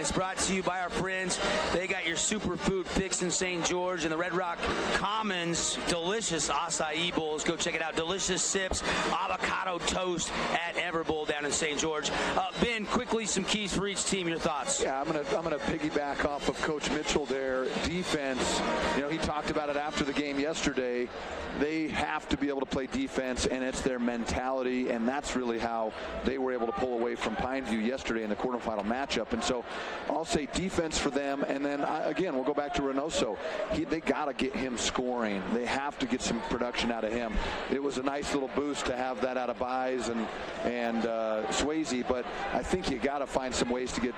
It's brought to you by our friends. They got your superfood fix in St. George and the Red Rock Commons. Delicious acai bowls. Go check it out. Delicious sips, avocado toast at Everbowl down in St. George. Ben, quickly, some keys for each team. Your thoughts? Yeah, I'm gonna piggyback off of Coach Mitchell there. Defense, he talked about it after the game yesterday. They have to be able to play defense, and it's their mentality, and that's really how they were able to pull away from Pineview yesterday in the quarterfinal matchup. And so I'll say defense for them, and then again, we'll go back to Reynoso. They got to get him scoring. They have to get some production out of him. It was a nice little boost to have that out of Buys and Swayze, but I think you got to find some ways to get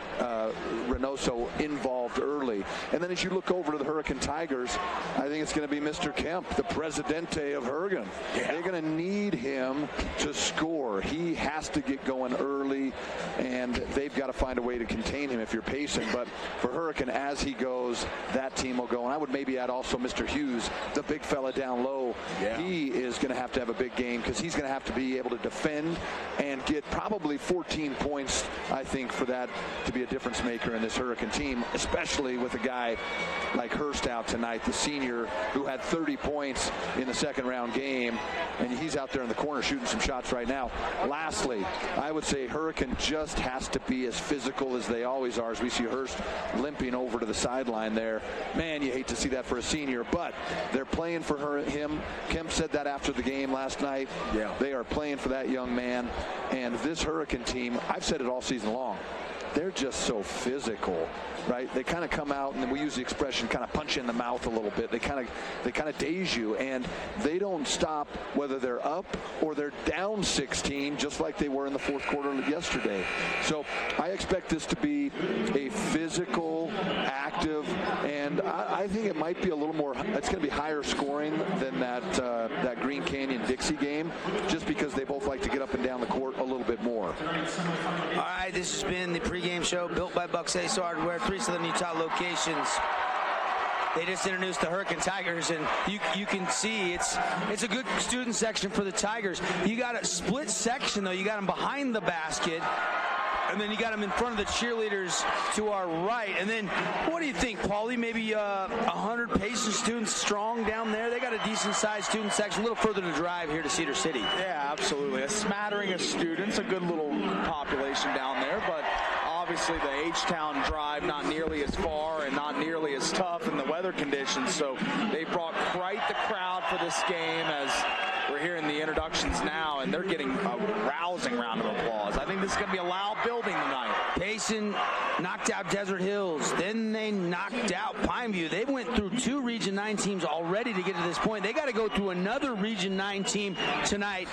Reynoso involved early. And then as you look over to the Hurricane Tigers, I think it's going to be Mr. Kemp, the Presidente of Hurricane. Yeah. They're going to need him to score. He has to get going early, and they've got to find a way to contain him if you're Payson. But for Hurricane, as he goes, that team will go. And I would maybe add also Mr. Hughes, the big fella down low. Yeah. He is going to have a big game because he's going to have to be able to defend and get probably 14 points, I think, for that to be a difference maker in this Hurricane team, especially with a guy like Hurst out tonight, the senior who had 30 points in the second round game, and he's out there in the corner shooting some shots right now. Lastly, I would say Hurricane just has to be as physical as they always are, as we see Hurst limping over to the sideline there. Man, you hate to see that for a senior, but they're playing for him. Kemp said that after the game last night. Yeah. They are playing for that young man, and this Hurricane team, I've said it all season long, they're just so physical, right? They kind of come out, and then we use the expression kind of punch you in the mouth a little bit. They kind of daze you, and they don't stop whether they're up or they're down 16, just like they were in the fourth quarter yesterday. So I expect this to be a physical, active, and I think it might be a little more, it's going to be higher scoring than that Green Canyon-Dixie game, just because they both like to get up and down the court a little bit more. All right, this has been the pregame show built by Buck's Ace Hardware, 3 Southern Utah locations. They just introduced the Hurricane Tigers, and you can see it's a good student section for the Tigers. You got a split section, though. You got them behind the basket, and then you got them in front of the cheerleaders to our right. And then, what do you think, Paulie? Maybe 100 Payson students strong down there. They got a decent-sized student section, a little further to drive here to Cedar City. Yeah, absolutely. A smattering of students, a good little population down there, but obviously the H-Town drive not nearly as far and not nearly as tough in the weather conditions, so they brought quite the crowd for this game, as we're hearing the introductions now, and they're getting a rousing round of applause. I think this is going to be a loud building tonight. Payson knocked out Desert Hills. Then they knocked out Pineview. They went through 2 Region 9 teams already to get to this point. They got to go through another Region 9 team tonight.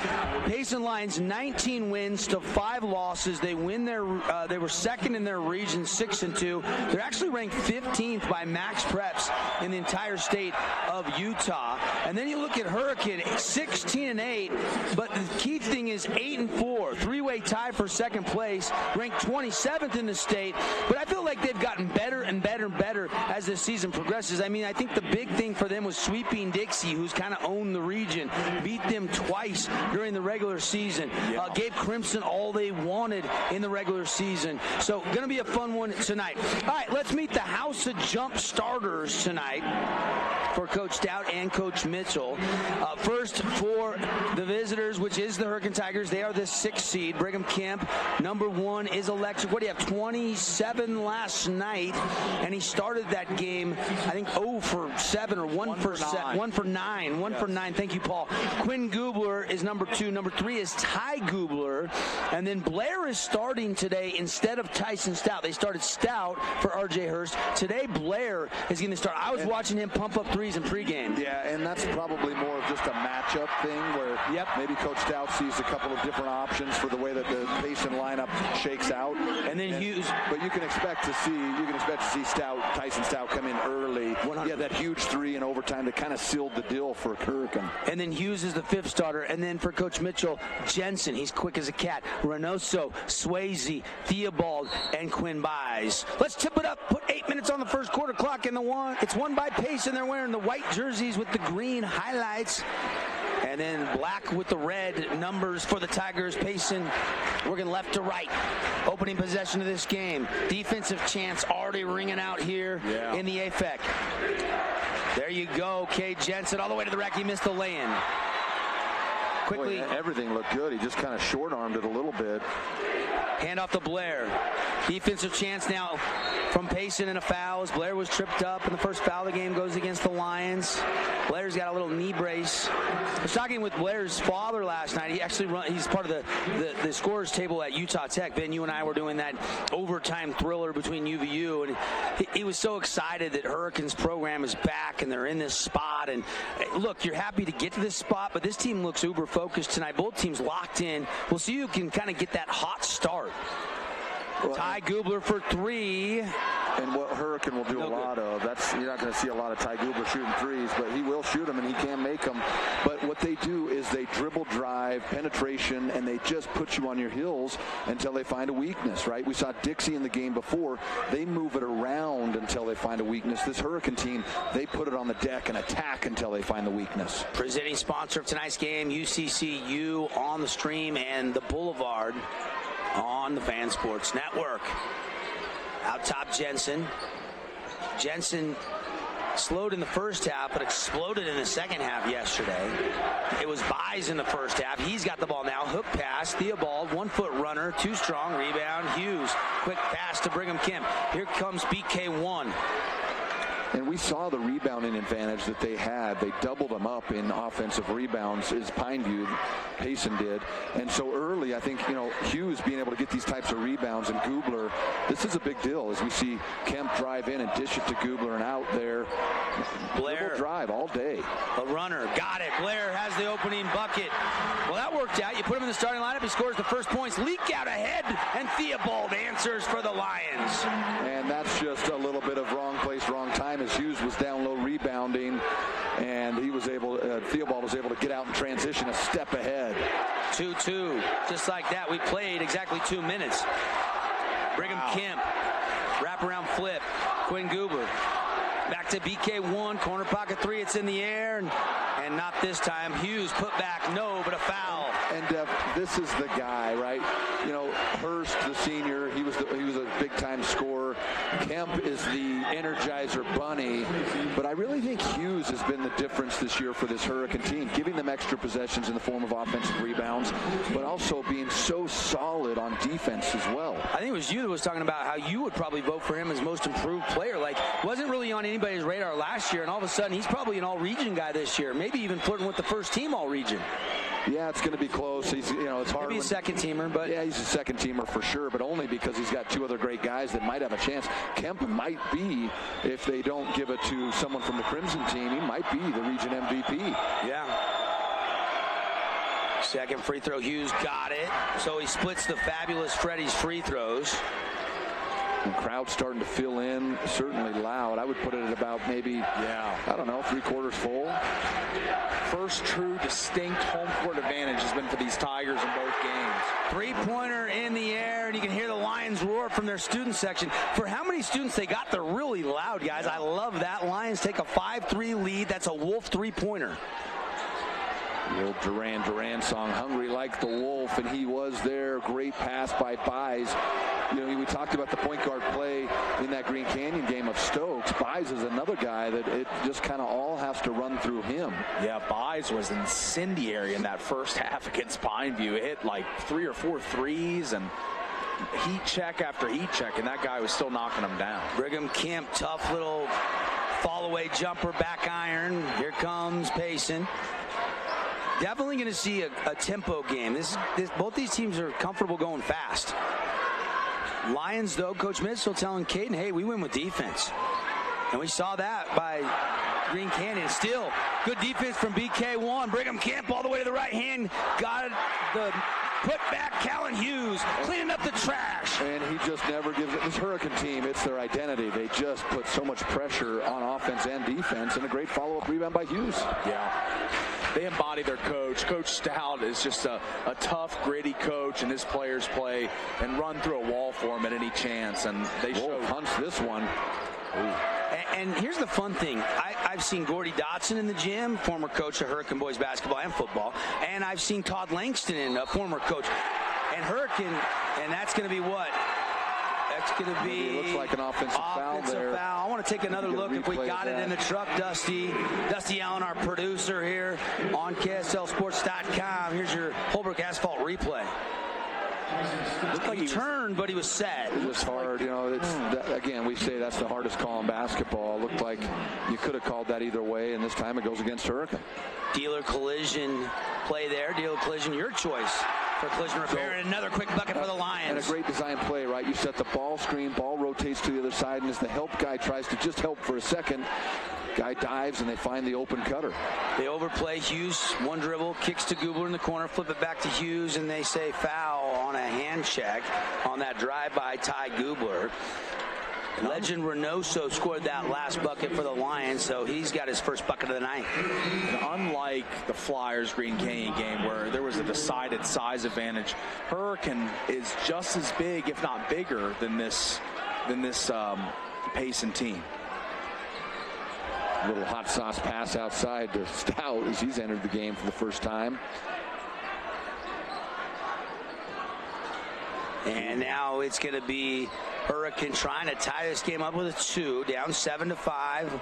Payson Lions 19 wins to 5 losses. They win they were second in their region, 6-2. They're actually ranked 15th by Max Preps in the entire state of Utah. And then you look at Hurricane, 16-8, but the key thing is 8-4, 3-way tie for second place, ranked 27th in the state. But I feel like they've gotten better and better and better as the season progresses. I mean, I think the big thing for them was sweeping Dixie, who's kind of owned the region, beat them twice during the regular season, gave Crimson all they wanted in the regular season. So going to be a fun one tonight. All right, let's meet the House of Jump starters tonight for Coach Stout and Coach Mitchell. First, for the visitors, which is the Hurricane Tigers, they are the 6th seed. Brigham Kemp, number 1, is electric. What do you have, 27 last night, and he started that game, I think, 0 for 7 or 1 for 7. 1 for 9. 1 for 9. Thank you, Paul. Quinn Gubler is number 2. Number 3 is Ty Gubler, and then Blair is starting today instead of Tyson Stout. They started Stout for RJ Hurst. Today, Blair is going to start. I was watching him pump up threes in pregame. Yeah, and that's probably more of just a matchup thing where maybe Coach Stout sees a couple of different options for the way that the Payson lineup shakes out. And then Hughes. But you can expect to see Tyson Stout come in early. 100. Yeah, that huge 3 in overtime that kind of sealed the deal for Hurricane. And then Hughes is the 5th starter. And then for Coach Mitchell, Jensen, he's quick as a cat. Reynoso, Swayze, Theobald, and Quinn Buys. Let's tip it up. Put 8 minutes on the first quarter clock in the one. It's won by Payson. They're wearing the white jerseys with the green highlights. And then black with the red numbers for the Tigers. Payson working left to right. Opening possession of this game. Defensive chance already ringing out here in the AFEC. There you go, Cade Jensen all the way to the rack. He missed the lay-in. Quickly. Boy, everything looked good. He just kind of short-armed it a little bit. Hand off to Blair. Defensive chance now from Payson and a foul. As Blair was tripped up, and the first foul of the game goes against the Lions. Blair's got a little knee brace. I was talking with Blair's father last night. He's part of the scorers table at Utah Tech. Ben, you and I were doing that overtime thriller between UVU, and he was so excited that Hurricanes program is back and they're in this spot. And look, you're happy to get to this spot, but this team looks uber focused tonight. Both teams locked in. We'll see who can kind of get that hot start. Well, Ty Gubler for three. And what Hurricane will do a lot of, you're not going to see a lot of Ty Gubler shooting threes, but he will shoot them and he can make them. But what they do is they dribble, drive, penetration, and they just put you on your heels until they find a weakness, right? We saw Dixie in the game before. They move it around until they find a weakness. This Hurricane team, they put it on the deck and attack until they find the weakness. Presenting sponsor of tonight's game, UCCU on the stream and the Boulevard on the Fan Sports Network. Out top, Jensen. Jensen slowed in the first half, but exploded in the second half yesterday. It was Buys in the first half. He's got the ball now. Hook pass. Theobald, 1 foot runner, too strong. Rebound. Hughes. Quick pass to Brigham Kemp. Here comes BK1. And we saw the rebounding advantage that they had. They doubled them up in offensive rebounds, as Pineview, Payson did. And so early, I think, Hughes being able to get these types of rebounds, and Gubler, this is a big deal as we see Kemp drive in and dish it to Gubler, and out there. Blair drive all day. A runner. Got it. Blair has the opening bucket. Well, that worked out. You put him in the starting lineup. He scores the first points. Leak out ahead, and Theobald answers for the Lions. And that's just a little bit of wrong place, wrong time, as Hughes was down low rebounding, and he was able, Theobald was able to get out and transition a step ahead. 2-2. Just like that, we played exactly 2 minutes. Brigham Kemp. Wraparound flip. Quinn Gubler. Back to BK1. Corner pocket three. It's in the air. And not this time. Hughes put back. No, but a foul. And this is the guy, right? Hurst, the senior, he was a big-time scorer. Kemp is the Energizer Bunny. But I really think Hughes has been the difference this year for this Hurricane team, giving them extra possessions in the form of offensive rebounds, but also being so solid on defense as well. I think it was you that was talking about how you would probably vote for him as most improved player. Like, wasn't really on anybody's radar last year, and all of a sudden he's probably an all-region guy this year, maybe even flirting with the first team all-region. Yeah, it's going to be close. He's, it's hard. Maybe a second teamer, but yeah, he's a second teamer for sure, but only because he's got 2 other great guys that might have a chance. Kemp might be, if they don't give it to someone from the Crimson team, he might be the region MVP. Yeah. Second free throw, Hughes got it. So he splits the fabulous Freddie's free throws. And crowd starting to fill in, certainly loud. I would put it at about maybe, I don't know, 3/4 full. First true distinct home court advantage has been for these Tigers in both games. Three-pointer in the air, and you can hear the Lions roar from their student section. For how many students they got, they're really loud, guys. I love that. Lions take a 5-3 lead. That's a Wolf three-pointer. The old Duran song, Hungry Like the Wolf, and he was there. Great pass by Buys. We talked about the point guard play in that Green Canyon game of Stokes. Buys is another guy that it just kind of all has to run through him. Yeah, Buys was incendiary in that first half against Pineview. It hit like 3 or 4 threes and heat check after heat check, and that guy was still knocking them down. Brigham Kemp, tough little fall-away jumper, back iron. Here comes Payson. Definitely going to see a tempo game. Both these teams are comfortable going fast. Lions, though, Coach Mitchell telling Caden, hey, we win with defense. And we saw that by Green Canyon. Still, good defense from BK1. Brigham Kemp all the way to the right hand. Got the put back. Callan Hughes cleaning up the trash. And he just never gives it. This Hurricane team, it's their identity. They just put so much pressure on offense and defense. And a great follow-up rebound by Hughes. Yeah. They embody their coach. Coach Stout is just a tough, gritty coach, and his players play and run through a wall for him at any chance. And they show. Hunts this one. And here's the fun thing. I've seen Gordy Dotson in the gym, former coach of Hurricane boys basketball and football, and I've seen Todd Langston, a former coach. And Hurricane, and that's going to be what? That's going to be... It looks like an offensive foul there. I want to take another look if we got it in the truck, Dusty. Dusty Allen, our producer here on KSLSports.com. Here's your Holbrook Asphalt replay. Looked like he turned, but he was set. It was hard. You know, again, we say that's the hardest call in basketball. It looked like you could have called that either way, and this time it goes against Hurricane. Dealer collision play there. Dealer collision, your choice for collision repair. And another quick bucket for the Lions. And a great design play, right? You set the ball screen, ball rotates to the other side, and as the help guy tries to just help for a second, guy dives and they find the open cutter. They overplay Hughes, one dribble, kicks to Gubler in the corner, flip it back to Hughes, and they say foul on a hand check on that drive by Ty Gubler. Legend Reynoso scored that last bucket for the Lions, so he's got his first bucket of the night. And unlike the Flyers Green Canyon game where there was a decided size advantage, Hurricane is just as big, if not bigger, than this Payson team. Little hot sauce pass outside to Stout as he's entered the game for the first time. And now it's going to be Hurricane trying to tie this game up with a 2, down 7-5.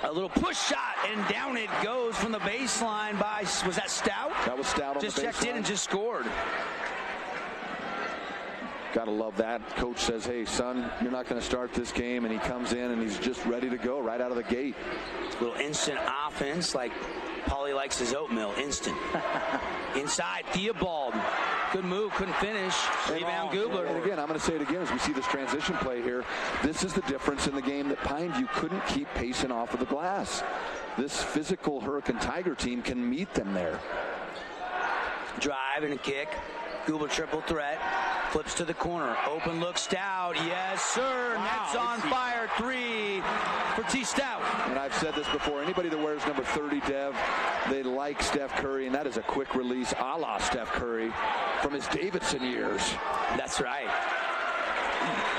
A little push shot, and down it goes from the baseline by, was that Stout? That was Stout on the baseline. Just checked in and just scored. Gotta love that. Coach says, hey, son, you're not going to start this game, and he comes in and he's just ready to go right out of the gate. A little instant offense like Paulie likes his oatmeal, instant. Inside, Theobald. Good move, couldn't finish. Rebound, Gubler. And again, I'm going to say it again as we see this transition play here. This is the difference in the game that Pineview couldn't keep Payson off of the glass. This physical Hurricane Tiger team can meet them there. Drive and a kick. Gubler triple threat. Flips to the corner. Open look, Stout. Yes, sir. Wow, Nets on fire. 3 for T. Stout. And I've said this before. Anybody that wears number 30, Dev, they like Steph Curry, and that is a quick release a la Steph Curry from his Davidson years. That's right.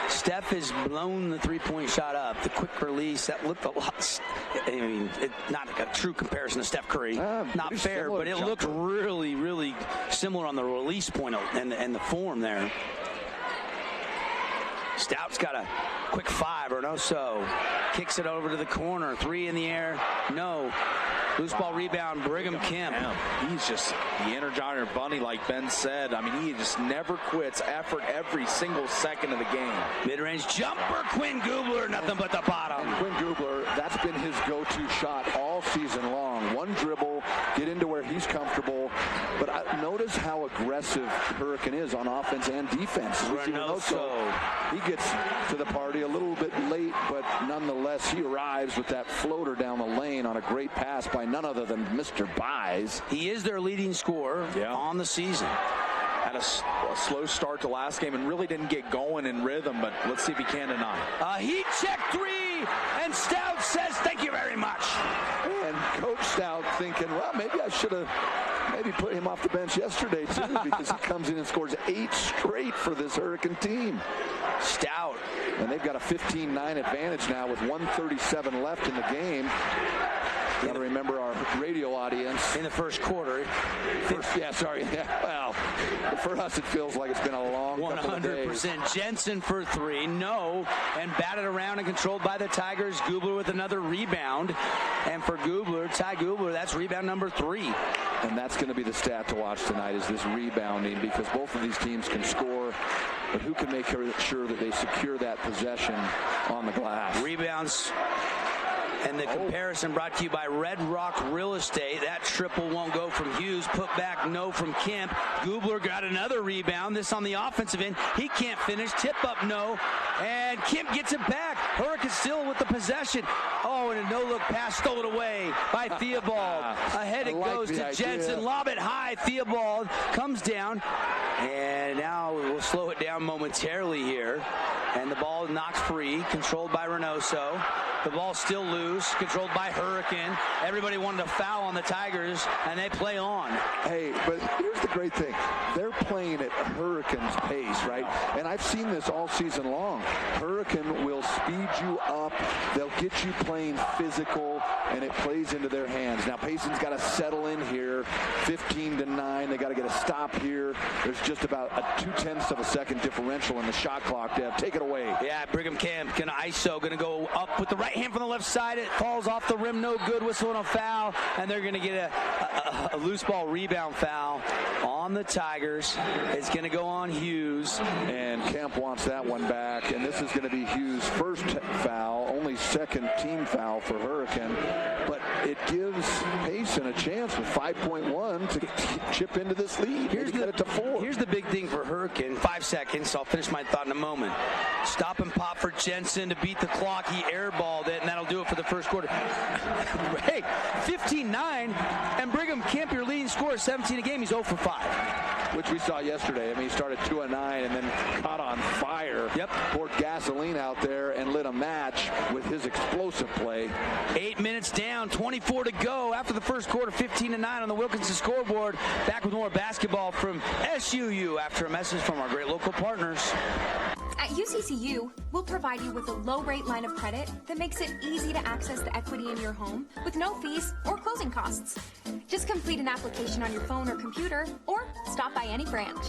Steph has blown the three-point shot up. The quick release, that looked a lot. I mean, not a true comparison to Steph Curry. Not fair, but it looked really, really similar on the release point and the form there. Stout's got a quick 5 or no so. Kicks it over to the corner. 3 in the air. No. Loose ball rebound, Brigham Kemp. He's just the Energizer Bunny, like Ben said. I mean, he just never quits effort every single second of the game. Mid-range jumper, Quinn Gubler, nothing but the bottom. Quinn Gubler, that's been his go-to shot all season long. One dribble, get into where he's comfortable. But notice how aggressive Hurricane is on offense and defense. Reynoso. He gets to the party a little bit late, but nonetheless, he arrives with that floater down the lane on a great pass by none other than Mr. Buys. He is their leading scorer on the season. Had a slow start to last game and really didn't get going in rhythm, but let's see if he can tonight. Heat check 3, and Stout says thank you very much. And Coach Stout thinking, well, maybe I should have put him off the bench yesterday, too, because he comes in and scores 8 straight for this Hurricane team. Stout. And they've got a 15-9 advantage now with 1:37 left in the game. Got to remember our radio audience. In the first quarter. Well, for us, it feels like it's been a long 100%. Jensen for 3. No. And batted around and controlled by the Tigers. Gubler with another rebound. And for Gubler, Ty Gubler, that's rebound number 3. And that's going to be the stat to watch tonight is this rebounding, because both of these teams can score, but who can make sure that they secure that possession on the glass? Rebounds. And the comparison brought to you by Red Rock Real Estate. That triple won't go from Hughes. Put back, no from Kemp. Gubler got another rebound. This on the offensive end. He can't finish. Tip up, no. And Kemp gets it back. Hurricane still with the possession. Oh, and a no-look pass stolen away by Theobald. Ahead it goes to Jensen. Lob it high. Theobald comes down. And now we'll slow it down momentarily here. And the ball knocked free. Controlled by Reynoso. The ball still loose, controlled by Hurricane. Everybody wanted to foul on the Tigers, and they play on. Hey, but here's the great thing. They're playing at Hurricane's pace, right? And I've seen this all season long. Hurricane will speed you up. They'll get you playing physical, and it plays into their hands. Now, Payson's got to settle in here. 15-9. They got to get a stop here. There's just about a 0.2 of a second differential in the shot clock. Dev, take it away. Yeah, Brigham Camp gonna ISO, gonna go up with the right hand from the left side. It falls off the rim, no good. Whistle and a foul, and they're gonna get a loose ball rebound foul on the Tigers. It's gonna go on Hughes. And Kemp wants that one back, and this is going to be Hughes' first foul, only second team foul for Hurricane, but it gives Payson a chance with 5.1 to chip into this lead. Get it to 4. Here's the big thing for Hurricane. 5 seconds. I'll finish my thought in a moment. Stop and pop for Jensen to beat the clock. He airballed it, and that'll do it for the first quarter. Hey, 15-9, and Brigham Camp, your leading scorer, 17 a game. He's 0 for 5. Which we saw yesterday. I mean, he started 2 of 9 and then caught on fire. Yep. Poured gasoline out there and lit a match with his explosive play. 8 minutes down, 24 to go after the first quarter, 15-9 on the Wilkinson scoreboard. Back with more basketball from SUU after a message from our great local partners. At UCCU, we'll provide you with a low-rate line of credit that makes it easy to access the equity in your home with no fees or closing costs. Just complete an application on your phone or computer, or stop by any branch.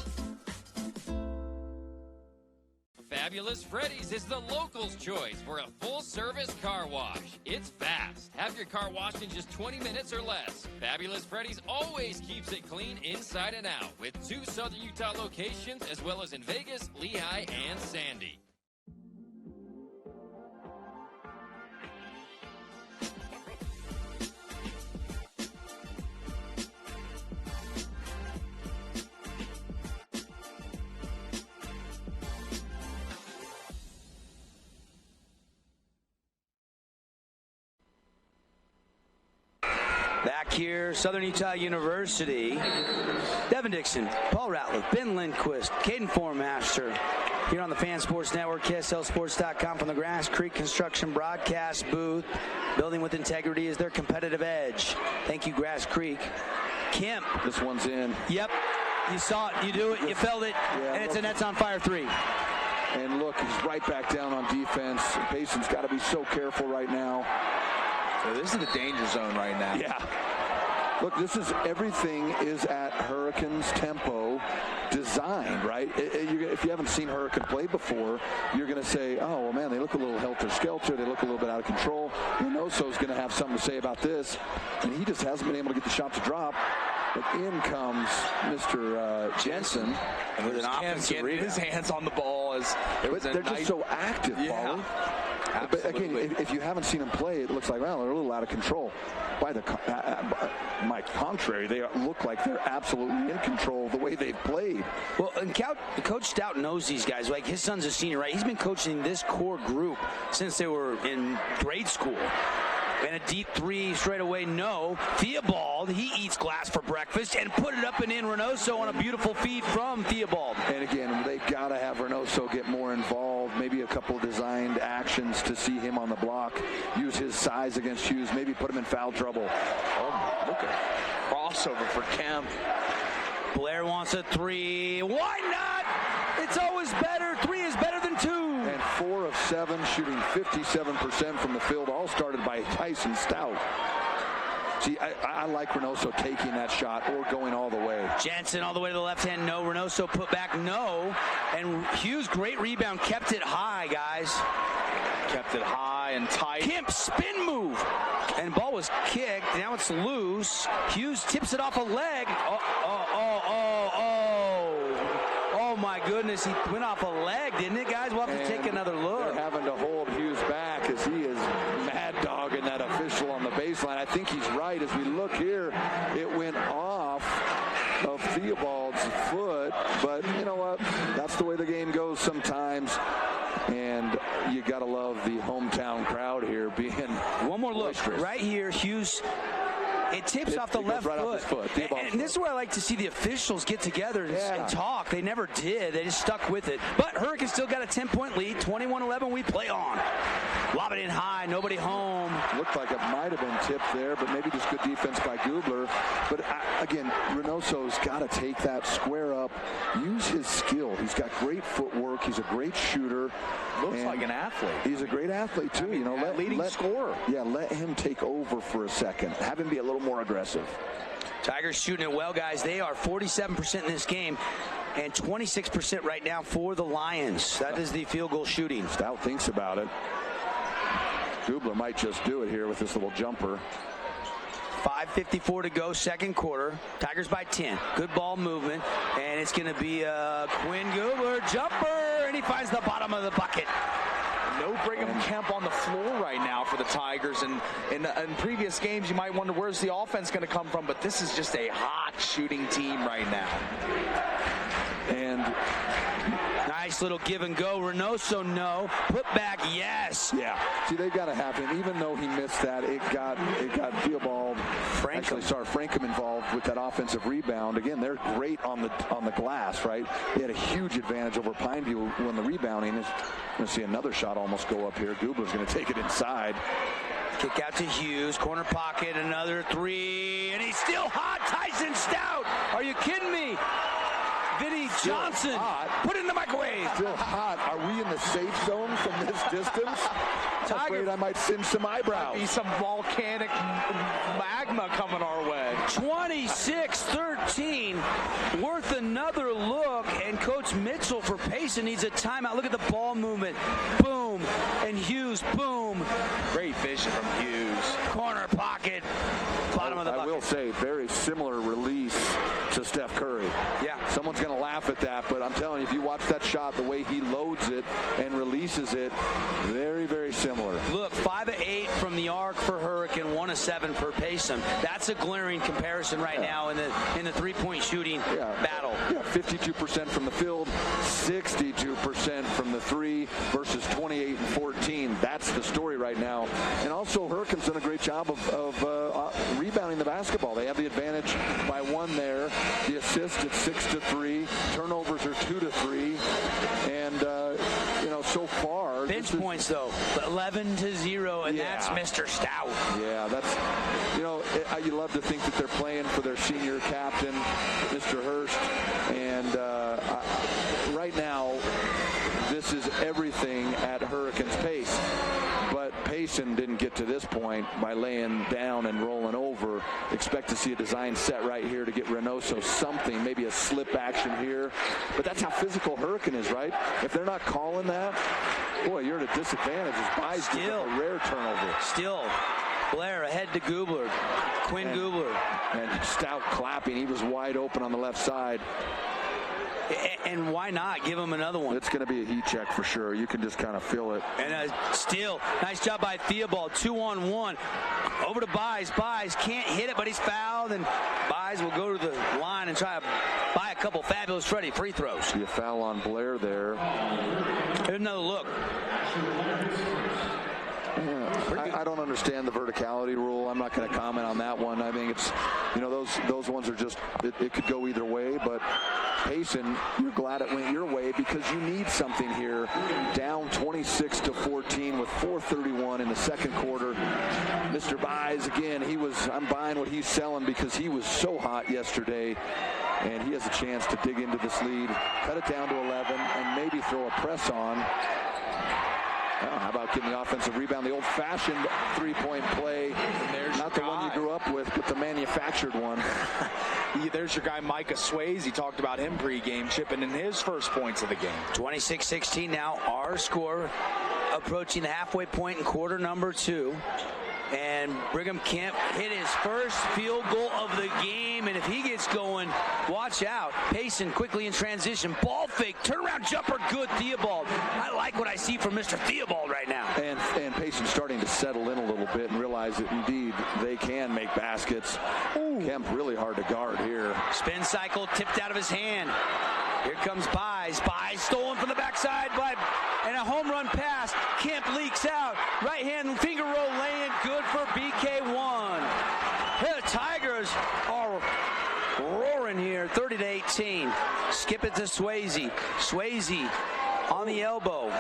Fabulous Freddy's is the locals' choice for a full-service car wash. It's fast. Have your car washed in just 20 minutes or less. Fabulous Freddy's always keeps it clean inside and out with 2 Southern Utah locations as well as in Vegas, Lehigh, and Sandy. Back here, Southern Utah University. Devin Dixon, Paul Ratliff, Ben Lindquist, Caden Formaster. Here on the Fan Sports Network, KSLSports.com from the Grass Creek Construction broadcast booth. Building with integrity is their competitive edge. Thank you, Grass Creek. Kemp. This one's in. Yep. You saw it, you do it, you felt it, yeah, and it's a Nets on Fire 3. And look, he's right back down on defense. Payson's got to be so careful right now. So this is the danger zone right now. Yeah. Look, everything is at Hurricane's tempo designed, right? If you haven't seen Hurricane play before, you're going to say, oh, well, man, they look a little helter-skelter. They look a little bit out of control. Reynoso's going to have something to say about this. And he just hasn't been able to get the shot to drop. But in comes Mr. Jensen. And with an offensive rebound. His hands on the ball. They're just so active, yeah. Paulie. But again, if you haven't seen them play, it looks like, well, they're a little out of control. By the contrary, they look like they're absolutely in control the way they've played. Well, and Coach Stout knows these guys. Like, his son's a senior, right? He's been coaching this core group since they were in grade school. And a deep 3 straight away, no. Theobald, he eats glass for breakfast and put it up and in. Reynoso on a beautiful feed from Theobald. And again, they've got to have Reynoso get more involved. Maybe a couple designed actions to see him on the block. Use his size against Hughes. Maybe put him in foul trouble. Oh, look at crossover for Kemp. Blair wants a 3. Why not? It's always better. 3 is better than 2. And 4 of 7, shooting 57% from the field, all started by Tyson Stout. See, I like Reynoso taking that shot or going all the way. Jensen all the way to the left hand, no. Reynoso put back, no. And Hughes, great rebound, kept it high, guys. Kept it high and tight. Kemp, spin move. And ball was kicked. Now it's loose. Hughes tips it off a leg. Oh, my goodness. He went off a leg, didn't it, guys? We'll have to take another look. They're having to hold Hughes back as he is mad dogging that official on the baseline. I think he's right. As we look here, it went off of Theobald's foot. But you know what? That's the way the game goes sometimes. And you got to love the hometown crowd here being one more look. boisterous. Right here, Hughes. It tips off the left right foot. Off his foot. And this is where I like to see the officials get together and talk. They never did. They just stuck with it. But Hurricane still got a 10-point lead. 21-11, we play on. Lob it in high, nobody home. Looked like it might have been tipped there, but maybe just good defense by Gubler. But again, Reynoso's got to take that, square up, use his skill. He's got great footwork. He's a great shooter. Looks like an athlete. He's a great athlete too. You know, leading scorer. Yeah, let him take over for a second. Have him be a little more aggressive. Tigers shooting it well, guys. They are 47% in this game and 26% right now for the Lions. That is the field goal shooting. Stout thinks about it. Gubler might just do it here with this little jumper. 5:54 to go, second quarter. Tigers by 10. Good ball movement, and it's going to be a Quinn Gubler jumper, and he finds the bottom of the bucket. No Brigham Kemp on the floor right now for the Tigers. And in previous games, you might wonder where's the offense going to come from, but this is just a hot shooting team right now. And nice little give and go. Reynoso, no. Put back, yes. Yeah. See, they've got to have him. Even though he missed that, it got Theobald, Frankham involved with that offensive rebound. Again, they're great on the glass, right? They had a huge advantage over Pineview when the rebounding is. Going to see another shot almost go up here. Gubler's going to take it inside. Kick out to Hughes, corner pocket, another three, and he's still hot. Tyson Stout. Are you kidding me? Vinny Johnson, put it in the microwave. Still hot. Are we in the safe zone from this distance? I'm afraid I might singe some eyebrows. Might be some volcanic magma coming our way. 26-13, worth another look, and Coach Mitchell for Payson needs a timeout. Look at the ball movement. Boom, and Hughes, boom. Great vision from Hughes. Corner pocket, bottom of the bucket. I will say, very similar release to Steph Curry. Yeah. Someone's going to laugh at that, but I'm telling you, if you watch that shot, the way he loads it and releases it, very, very similar. Look, 5 of 8 from the arc for Hurricane, 1 of 7 for Payson. That's a glaring comparison right now in the three-point shooting battle. Yeah, 52% from the field, 62% from the three versus 28 and 14. That's the story right now. And also, Hurricane's done a great job of rebounding the basketball. They have the advantage by 1 there. The assist at 6-3. Turnovers are 2-3. And so far, bench points though 11-0, and that's Mr. Stout. Yeah, that's you love to think that they're playing for their senior captain, Mr. Hurst, and right now this is everything at Hurricanes pace. But Payson didn't get to this point by laying down and rolling over. Expect to see a design set right here to get Reynoso something, maybe a slip action here. But that's how physical Hurricane is, right? If they're not calling that, boy, you're at a disadvantage. As Byes gets a rare turnover. Still, Blair ahead to Gubler. Quinn Gubler. And Stout clapping. He was wide open on the left side. And why not give him another one? It's going to be a heat check for sure. You can just kind of feel it. And still, nice job by Theobald. 2-on-1. Over to Byes. Byes can't hit it, but he's fouled. And Byes will go to the line and try to buy a couple fabulous Freddie free throws. See a foul on Blair there. Here's another look. I don't understand the verticality rule. I'm not going to comment on that one. I think it's, those ones are just, it could go either way. But Payson, you're glad it went your way because you need something here. Down 26-14 with 4:31 in the second quarter. Mr. Byes, again, I'm buying what he's selling because he was so hot yesterday. And he has a chance to dig into this lead, cut it down to 11, and maybe throw a press on. How about getting the offensive rebound, the old-fashioned three-point play? Not the one you grew up with, but the manufactured one. There's your guy, Micah Swayze. He talked about him pregame, chipping in his first points of the game. 26-16 now, our score approaching the halfway point in quarter number 2. And Brigham Kemp hit his first field goal of the game. And if he gets going, watch out. Payson quickly in transition. Ball fake. Turnaround jumper. Good. Theobald. I like what I see from Mr. Theobald right now. And Payson's starting to settle in a little bit and realize that indeed they can make baskets. Ooh. Kemp really hard to guard here. Spin cycle tipped out of his hand. Here comes Byes. Byes stolen from the backside and a home run pass. Kemp leaks out. Right hand finger roll laying. Good for BK1. The Tigers are roaring here. 30-18. Skip it to Swayze. Swayze on the elbow.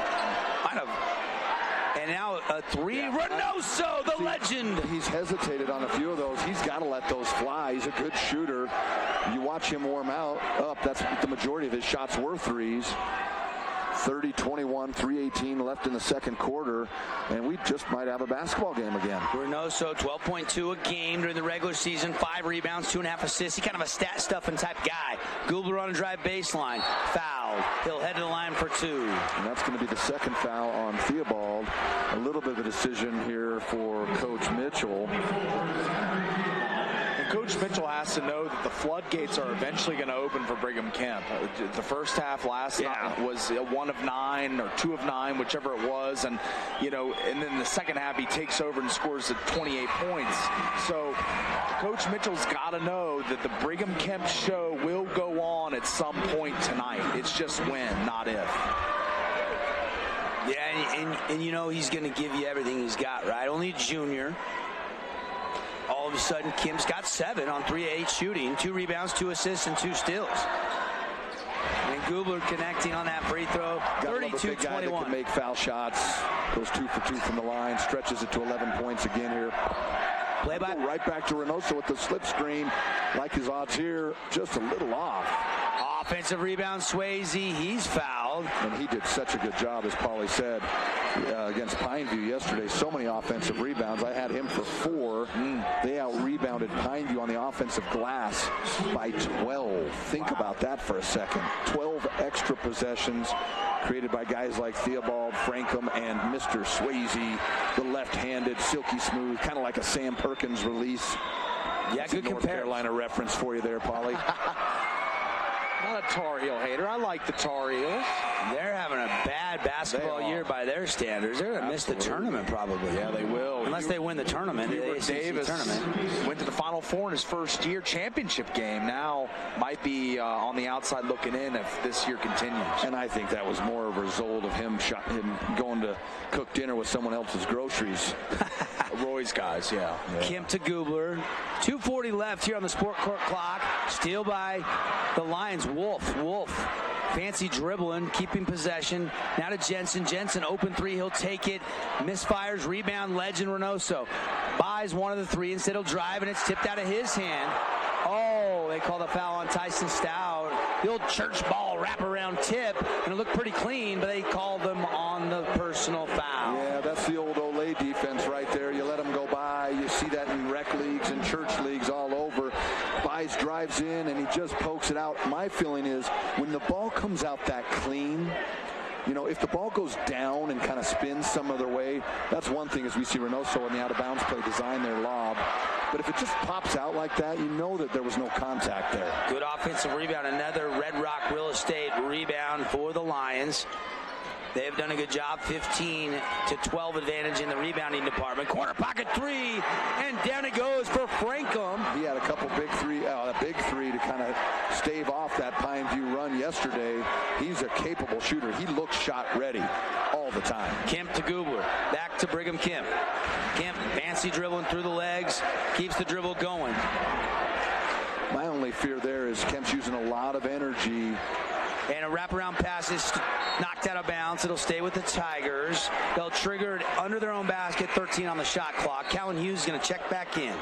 And now a three. Yeah. Reynoso, the legend. He's hesitated on a few of those. He's got to let those fly. He's a good shooter. You watch him warm up. That's the majority of his shots were threes. 30-21, 3:18 left in the second quarter, and we just might have a basketball game again. Reynoso, 12.2 a game during the regular season, 5 rebounds, 2.5 assists. He's kind of a stat stuffing type guy. Goobler on a drive baseline, fouled. He'll head to the line for 2. And that's going to be the second foul on Theobald. A little bit of a decision here for Coach Mitchell. Coach Mitchell has to know that the floodgates are eventually going to open for Brigham Kemp. The first half last night was a 1 of 9 or 2 of 9, whichever it was, and and then the second half he takes over and scores 28 points. So Coach Mitchell's got to know that the Brigham Kemp show will go on at some point tonight. It's just when, not if. Yeah, and he's going to give you everything he's got, right? Only a junior. All of a sudden, Kim's got 7 on 3 of 8 shooting, 2 rebounds, 2 assists, and 2 steals. And Goobler connecting on that free throw, 32-21. Guy that can make foul shots, goes 2 for 2 from the line, stretches it to 11 points again here. Right back to Reynoso with the slip screen. Like his odds here, just a little off. Offensive rebound, Swayze, he's fouled. And he did such a good job, as Paulie said, against Pineview yesterday. So many offensive rebounds. I had him for 4. They out-rebounded Pineview on the offensive glass by 12. Think about that for a second. 12 extra possessions created by guys like Theobald, Frankham, and Mr. Swayze, the left-handed, silky smooth, kind of like a Sam Perkins release. Yeah, that's good North Carolina reference for you there, Paulie. Not a Tar Heel hater. I like the Tar Heels. They're having a bad basketball year by their standards. They're going to miss the tournament probably. Yeah, they will. Unless they win the tournament. Hubert Davis tournament. Went to the Final Four in his first year championship game. Now might be on the outside looking in if this year continues. And I think that was more of a result of him going to cook dinner with someone else's groceries. Roy's guys, yeah. Kemp to Goobler. 2:40 left here on the sport court clock. Steal by the Lions. Wolf. Fancy dribbling, keeping possession. Now to Jensen. Jensen, open 3. He'll take it. Misfires, rebound, legend Reynoso. Buys one of the 3. Instead he'll drive, and it's tipped out of his hand. Oh, they call the foul on Tyson Stout. The old church ball wraparound tip, and it looked pretty clean, but they called them on the personal foul. Yeah, that's the old Olay defense right there. You let them go by. You see that in rec leagues and church leagues all over. Buys, drives in, and he just pokes it out. My feeling is when the ball comes out that clean, if the ball goes down and kind of spins some other way, that's one thing as we see Reynoso in the out-of-bounds play design their lob. But if it just pops out like that, you know that there was no contact there. Good offensive rebound. Another Red Rock Real Estate rebound for the Lions. They've done a good job. 15-12 advantage in the rebounding department. Corner pocket 3, and down it goes for Frankham. He had a couple big 3 to kind of stave off that Pineview run yesterday. He's a capable shooter. He looks shot ready all the time. Kemp to Goobler. Back to Brigham Kemp. Kemp fancy dribbling through the legs. Keeps the dribble going. My only fear there is Kemp's using a lot of energy. And a wraparound pass is knocked out of bounds. It'll stay with the Tigers. They'll trigger it under their own basket. 13 on the shot clock. Calvin Hughes is going to check back in.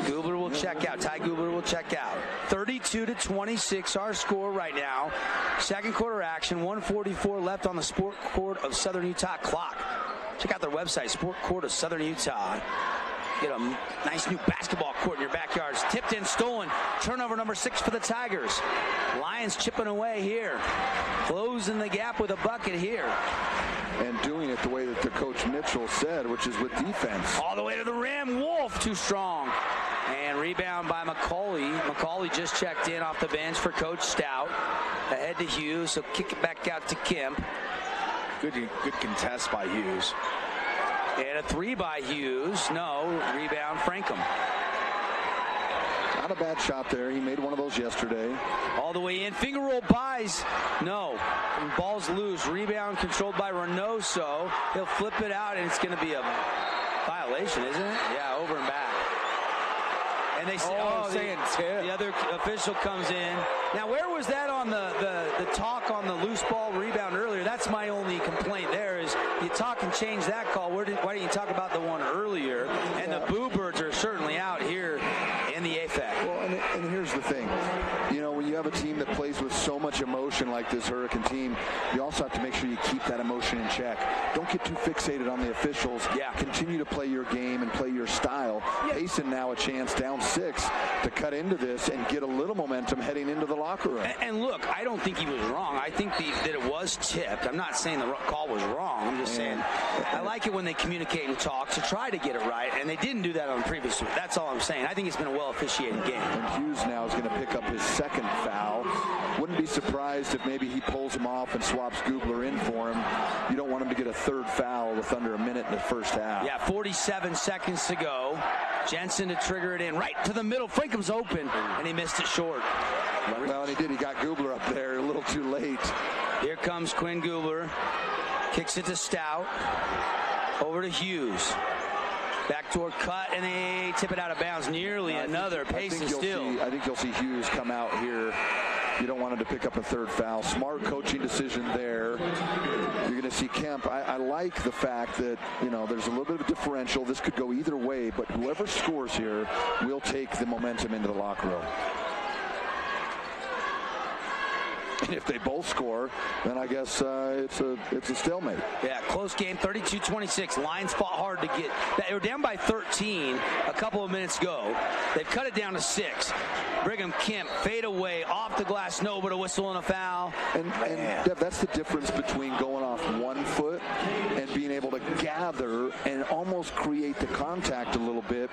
Goobler will check out. Ty Goobler will check out. 32-26 our score right now. Second quarter action. 1:44 left on the Sport Court of Southern Utah clock. Check out their website, Sport Court of Southern Utah. Get a nice new basketball court in your backyard. It's tipped in, stolen. Turnover number 6 for the Tigers. Lions chipping away here. Closing the gap with a bucket here. And doing it the way that the coach Mitchell said, which is with defense. All the way to the rim. Wolf too strong. And rebound by McCauley. McCauley just checked in off the bench for Coach Stout. Ahead to Hughes. So kick it back out to Kemp. Good contest by Hughes. And a 3 by Hughes. No. Rebound Frankham. Not a bad shot there. He made one of those yesterday. All the way in. Finger roll buys. No. And ball's loose. Rebound controlled by Reynoso. He'll flip it out, and it's going to be a violation, isn't it? Yeah, over and back. And they say, saying tip. The other official comes in. Now, where was that on the talk on the loose ball rebound earlier? That's my only complaint there is you talk and change that call. Why didn't you talk about the one earlier? And the Boo Birds are certainly out here in the AFAC. Well, and here's the thing. You know, when you have a team that plays with so much emotion like this Hurricane team, you also have to make sure you keep that emotion in check. Don't get too fixated on the officials. Yeah. Continue to play your game and play your style. Yeah. Payson now a chance down 6 to cut into this and get a little momentum heading into the locker room. And look, I don't think he was wrong. I think that it was tipped. I'm not saying the call was wrong. I'm just saying I like it when they communicate and talk to try to get it right, and they didn't do that on the previous one. That's all I'm saying. I think it's been a well-officiated game. And Hughes now is going to pick up his second foul. Wouldn't be surprised if maybe he pulls him off and swaps Gubler in for him. You don't want him to get a third foul with under a minute in the first half. Yeah, 47 seconds to go. Jensen to trigger it in right to the middle. Frankham's open, and he missed it short. Well, and he did. He got Gubler up there a little too late. Here comes Quinn Gubler. Kicks it to Stout. Over to Hughes. Backdoor cut, and they tip it out of bounds. Nearly another. Payson still. I think you'll see Hughes come out here. You don't want him to pick up a third foul. Smart coaching decision there. You're going to see Kemp. I like the fact that, you know, there's a little bit of a differential. This could go either way, but whoever scores here will take the momentum into the locker room. And if they both score, then I guess it's a stalemate. Yeah, close game, 32-26. Lions fought hard to get. They were down by 13 a couple of minutes ago. They've cut it down to 6. Brigham Kemp fade away off the glass, no, but a whistle and a foul. And Dev, that's the difference between going off 1 foot and being able to gather and almost create the contact a little bit.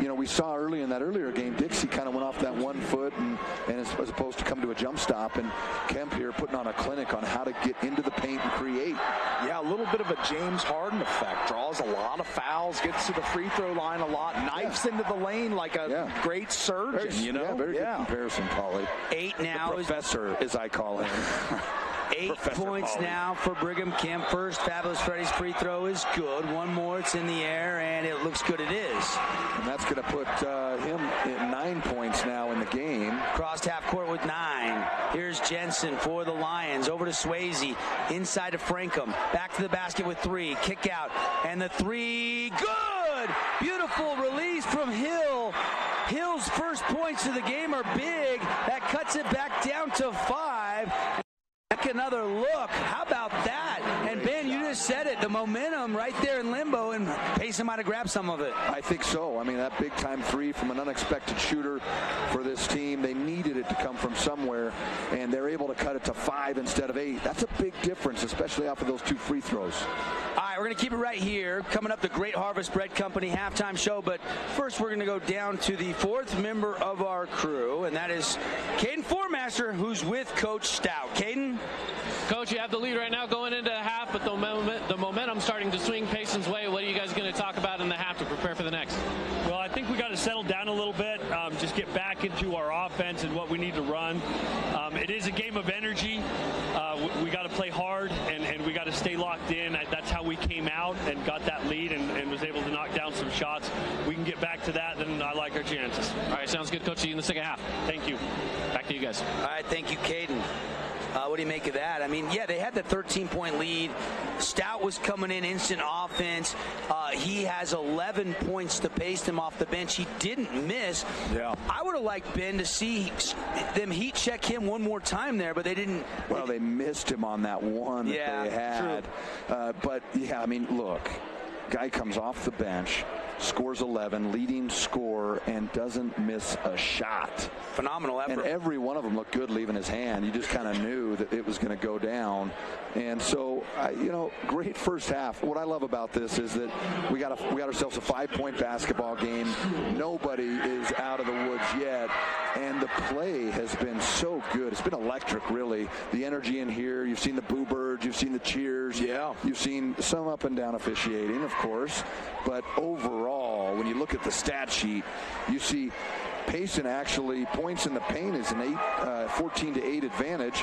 You know, we saw early in that earlier game, Dixie kind of went off that 1 foot and as opposed to come to a jump stop, and Kemp here putting on a clinic on how to get into the paint and create. Yeah, a little bit of a James Harden effect. Draws a lot of fouls, gets to the free throw line a lot, knifes into the lane like a great surgeon, you know? Very good comparison, Paulie. 8 now. The professor, as I call him. 8 Professor points Paulie. Now for Brigham Kemp. First, Fabulous Freddy's free throw is good. One more, it's in the air, and it looks good. It is. And that's going to put him at 9 points now in the game. Crossed half court with 9. Here's Jensen for the Lions. Over to Swayze. Inside to Frankham. Back to the basket with 3. Kick out. And the 3. Good! Beautiful release from Hill. Hill's first points of the game are big. That cuts it back down to 5. Another look. How about that? And Ben, you just said it. The momentum right there in limbo, and Payson might have grabbed some of it. I think so. I mean, that big time 3 from an unexpected shooter for this team. They needed it to come from somewhere, and they're able to cut it to 5 instead of 8. That's a big difference, especially off of those 2 free throws. All right, we're going to keep it right here. Coming up, the Great Harvest Bread Company halftime show. But first, we're going to go down to the 4th member of our crew, and that is Caden Formaster, who's with Coach Stout. Caden? Coach, you have the lead right now going into half, but the momentum starting to swing Payson's way. What are you guys going to talk about in the half to prepare for the next? Well, I think we got to settle down a little bit, just get back into our offense and what we need to run. It is a game of energy. We got to play hard, and we got to stay locked in. That's how we came out and got that lead and was able to knock down some shots. We can get back to that, then I like our chances. All right, sounds good, Coach. See you in the second half. Thank you. Back to you guys. All right, thank you, Caden. What do you make of that? I mean, yeah, they had the 13-point lead. Stout was coming in, instant offense. He has 11 points to pace him off the bench. He didn't miss. Yeah. I would have liked Ben to see them heat check him one more time there, but they didn't. Well, they missed him on that one that they had. But, yeah, I mean, look, guy comes off the bench, scores 11, leading scorer, and doesn't miss a shot. Phenomenal effort. And every one of them looked good leaving his hand. You just kind of knew that it was going to go down. And so, you know, great first half. What I love about this is that we got ourselves a 5-point basketball game. Nobody is out of the woods yet. And the play has been so good. It's been electric, really. The energy in here. You've seen the Boo Birds. You've seen the cheers. Yeah. You've seen some up and down officiating, of course. But overall, when you look at the stat sheet, you see Payson actually points in the paint is an 14-8 advantage.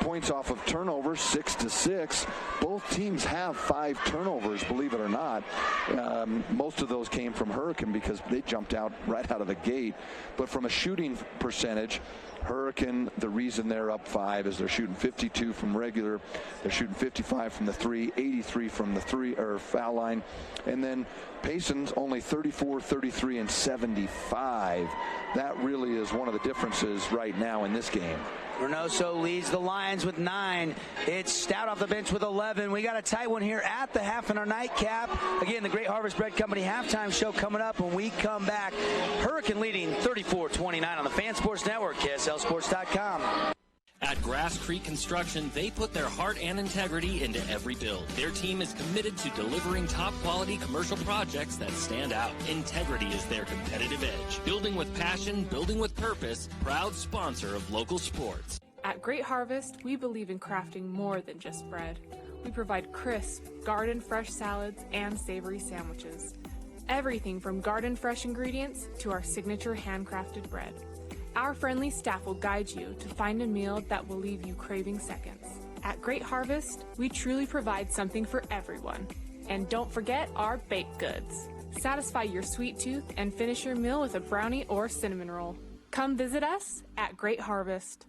points off of turnovers, 6-6. Both teams have 5 turnovers, believe it or not. Most of those came from Hurricane because they jumped out right out of the gate. But from a shooting percentage, Hurricane, the reason they're up 5 is they're shooting 52 from regular. They're shooting 55 from the 3, 83 from the 3 or foul line. And then Payson's only 34, 33, and 75. That really is one of the differences right now in this game. Reynoso leads the Lions with 9. It's Stout off the bench with 11. We got a tight one here at the half in our nightcap. Again, the Great Harvest Bread Company halftime show coming up when we come back. Hurricane leading 34-29 on the Fan Sports Network, KSLSports.com. At Grass Creek Construction, they put their heart and integrity into every build. Their team is committed to delivering top-quality commercial projects that stand out. Integrity is their competitive edge. Building with passion, building with purpose, proud sponsor of local sports. At Great Harvest, we believe in crafting more than just bread. We provide crisp, garden-fresh salads and savory sandwiches. Everything from garden-fresh ingredients to our signature handcrafted bread. Our friendly staff will guide you to find a meal that will leave you craving seconds. At Great Harvest, we truly provide something for everyone. And don't forget our baked goods. Satisfy your sweet tooth and finish your meal with a brownie or cinnamon roll. Come visit us at Great Harvest.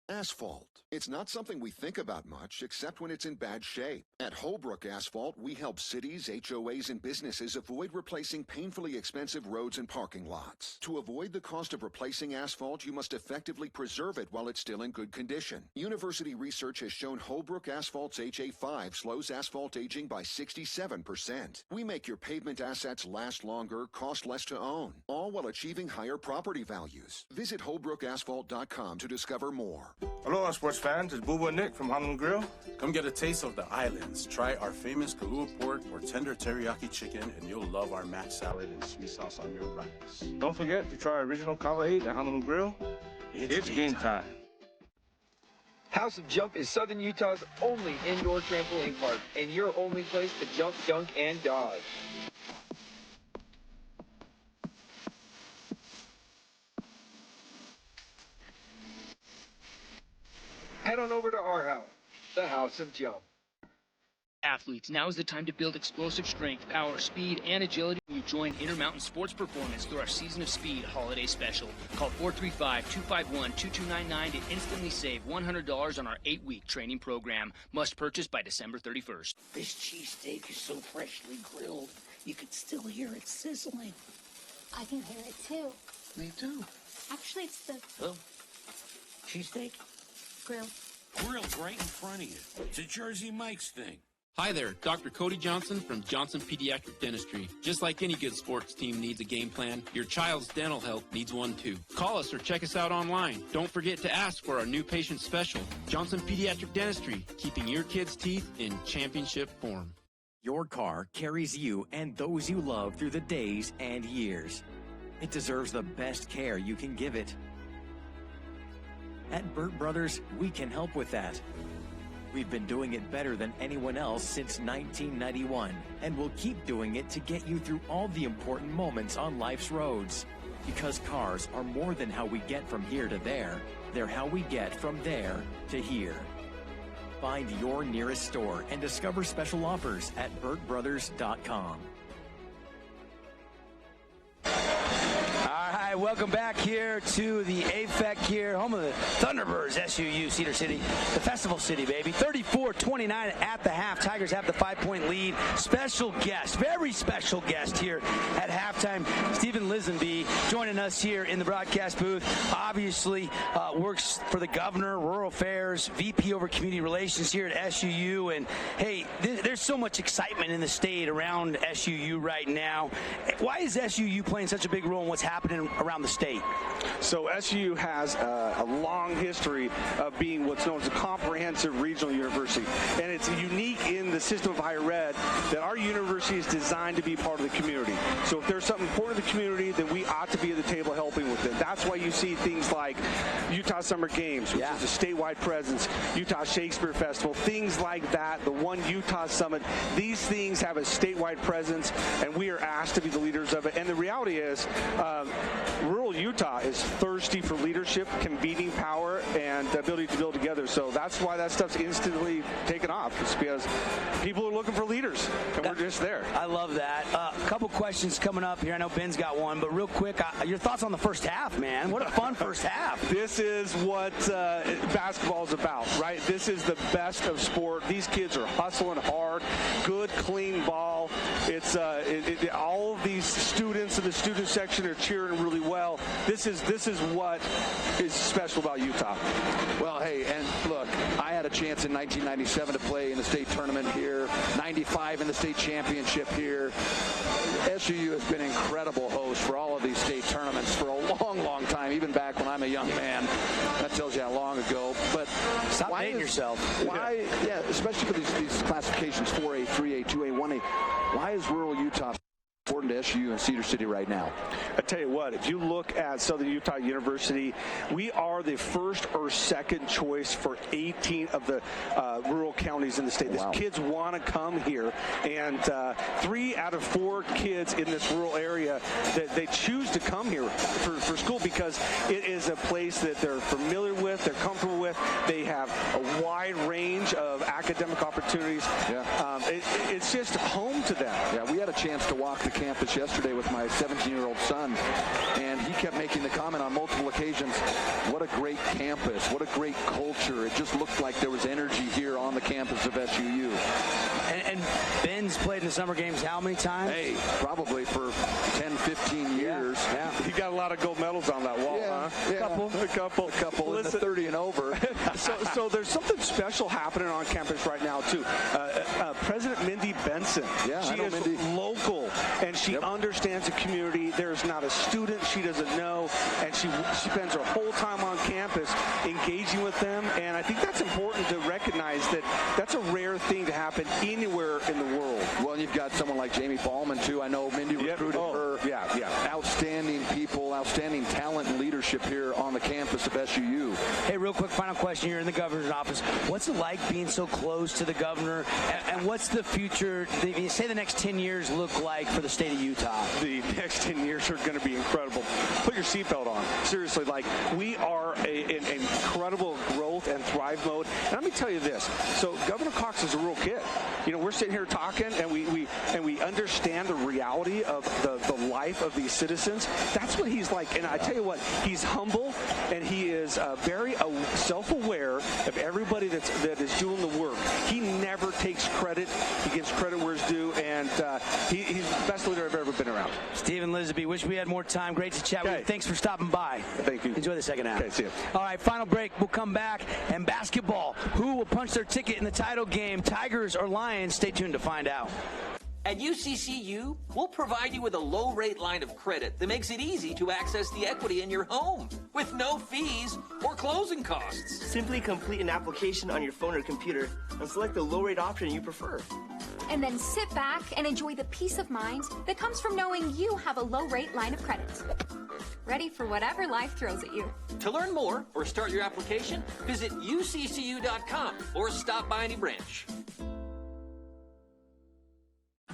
Asphalt. It's not something we think about much, except when it's in bad shape. At Holbrook Asphalt, we help cities, HOAs, and businesses avoid replacing painfully expensive roads and parking lots. To avoid the cost of replacing asphalt, you must effectively preserve it while it's still in good condition. University research has shown Holbrook Asphalt's HA5 slows asphalt aging by 67%. We make your pavement assets last longer, cost less to own, all while achieving higher property values. Visit HolbrookAsphalt.com to discover more. Hello, sports fans. It's Booba and Nick from Honolulu Grill. Come get a taste of the islands. Try our famous Kahlua pork or tender teriyaki chicken, and you'll love our mac salad and sweet sauce on your rice. Don't forget to try our original Kala 8 at Honolulu Grill. It's game time. House of Jump is Southern Utah's only indoor trampoline park, and your only place to jump, dunk, and dodge. Head on over to our house, the House of Jump. Athletes, now is the time to build explosive strength, power, speed, and agility when you join Intermountain Sports Performance through our Season of Speed Holiday Special. Call 435-251-2299 to instantly save $100 on our 8-week training program. Must purchase by December 31st. This cheesesteak is so freshly grilled, you can still hear it sizzling. I can hear it too. Me too. Actually, it's the... Oh, cheesesteak? Grill. Grilled right in front of you. It's a Jersey Mike's thing. Hi there, Dr. Cody Johnson from Johnson Pediatric Dentistry. Just like any good sports team needs a game plan, your child's dental health needs one too. Call us or check us out online. Don't forget to ask for our new patient special. Johnson Pediatric Dentistry, keeping your kids' teeth in championship form. Your car carries you and those you love through the days and years. It deserves the best care you can give it. At Burt Brothers, we can help with that. We've been doing it better than anyone else since 1991, and we'll keep doing it to get you through all the important moments on life's roads. Because cars are more than how we get from here to there, they're how we get from there to here. Find your nearest store and discover special offers at burtbrothers.com. All right, welcome back here to the AFEC here, home of the Thunderbirds, SUU, Cedar City, the festival city, baby. 34-29 at the half. Tigers have the 5-point lead. Special guest, very special guest here at halftime, Stephen Lisenby, joining us here in the broadcast booth. Obviously, works for the governor, rural affairs, VP over community relations here at SUU. And hey, there's so much excitement in the state around SUU right now. Why is SUU playing such a big role in what's happening around the state? So SUU has a long history of being what's known as a comprehensive regional university, and it's unique in the system of higher ed that our university is designed to be part of the community. So if there's something important to the community, then we ought to be at the table helping with it. That's why you see things like Utah Summer Games, which is a statewide presence, Utah Shakespeare Festival, things like that, the One Utah Summit. These things have a statewide presence, and we are asked to be the leaders of it. And the reality is, rural Utah is thirsty for leadership, convening power, and the ability to build together. So that's why that stuff's instantly taken off. It's because people are looking for leaders, and we're just there. I love that. A couple questions coming up here. I know Ben's got one, but real quick, your thoughts on the first half, man? What a fun first half. This is what basketball is about, right? This is the best of sport. These kids are hustling hard, good, clean ball. It's all of these students in the student section are cheering really well. This is what is special about Utah. Well, hey, and look, I had a chance in 1997 to play in the state tournament here, 95 in the state championship here. SUU has been an incredible host for all of these state tournaments for a long, long time, even back when I'm a young man. That tells you how long ago. But stop dating yourself. Why, yeah, especially for these classifications, 4A, 3A, 2A, 1A, why is rural Utah important to SUU and Cedar City right now? I tell you what, if you look at Southern Utah University, we are the first or second choice for 18 of the rural counties in the state. Wow. These kids want to come here, and 3 out of 4 kids in this rural area, that they choose to come here for school because it is a place that they're familiar with, they're comfortable with. They have a wide range of academic opportunities. Yeah. It's just home to them. Yeah, we had a chance to walk the campus yesterday with my 17-year-old son, and he kept making the comment on multiple occasions, what a great campus, what a great culture. It just looked like there was energy here on the campus of SUU. And Ben's played in the summer games how many times? Hey, probably for 10, 15 years. Yeah. He got a lot of gold medals on that wall, huh? Yeah. A couple. Listen, in the 30 and over. so there's something special happening on campus right now, too. President Mindy Benson. Yeah, she is Mindy. Local, and she understands the community. There's not a student she doesn't know, and she spends her whole time on campus engaging with them, and I think that's important to recognize that that's a rare thing to happen anywhere in the world. Well, you've got someone like Jamie Ballman, too. I know Mindy recruited her. Yeah. Outstanding people, outstanding talent and leadership here on the campus of SUU. Hey, real quick, final question here in the governor's office. What's it like being so close to the governor, and what's the future, say the next 10 years look like for the state of Utah? The next 10 years are going to be incredible. Put your seatbelt on. Seriously, we are in incredible growth and thrive mode. And let me tell you this. So Governor Cox is a real kid. You know, we're sitting here talking, and we understand the reality of the life of these citizens. That's what he's like. And I tell you what, he's humble, and he is very self-aware of everybody that is doing the work. He never takes credit. He gives credit where it's due, and he's the best leader I've ever been around. Stephen Lisby, wish we had more time. Great to chat with you. Thanks for stopping by. Thank you. Enjoy the second half. Okay, see you. All right, final break. We'll come back. And basketball. Who will punch their ticket in the title game? Tigers or Lions? Stay tuned to find out. At UCCU, we'll provide you with a low-rate line of credit that makes it easy to access the equity in your home with no fees or closing costs. Simply complete an application on your phone or computer and select the low-rate option you prefer. And then sit back and enjoy the peace of mind that comes from knowing you have a low-rate line of credit. Ready for whatever life throws at you. To learn more or start your application, visit uccu.com or stop by any branch.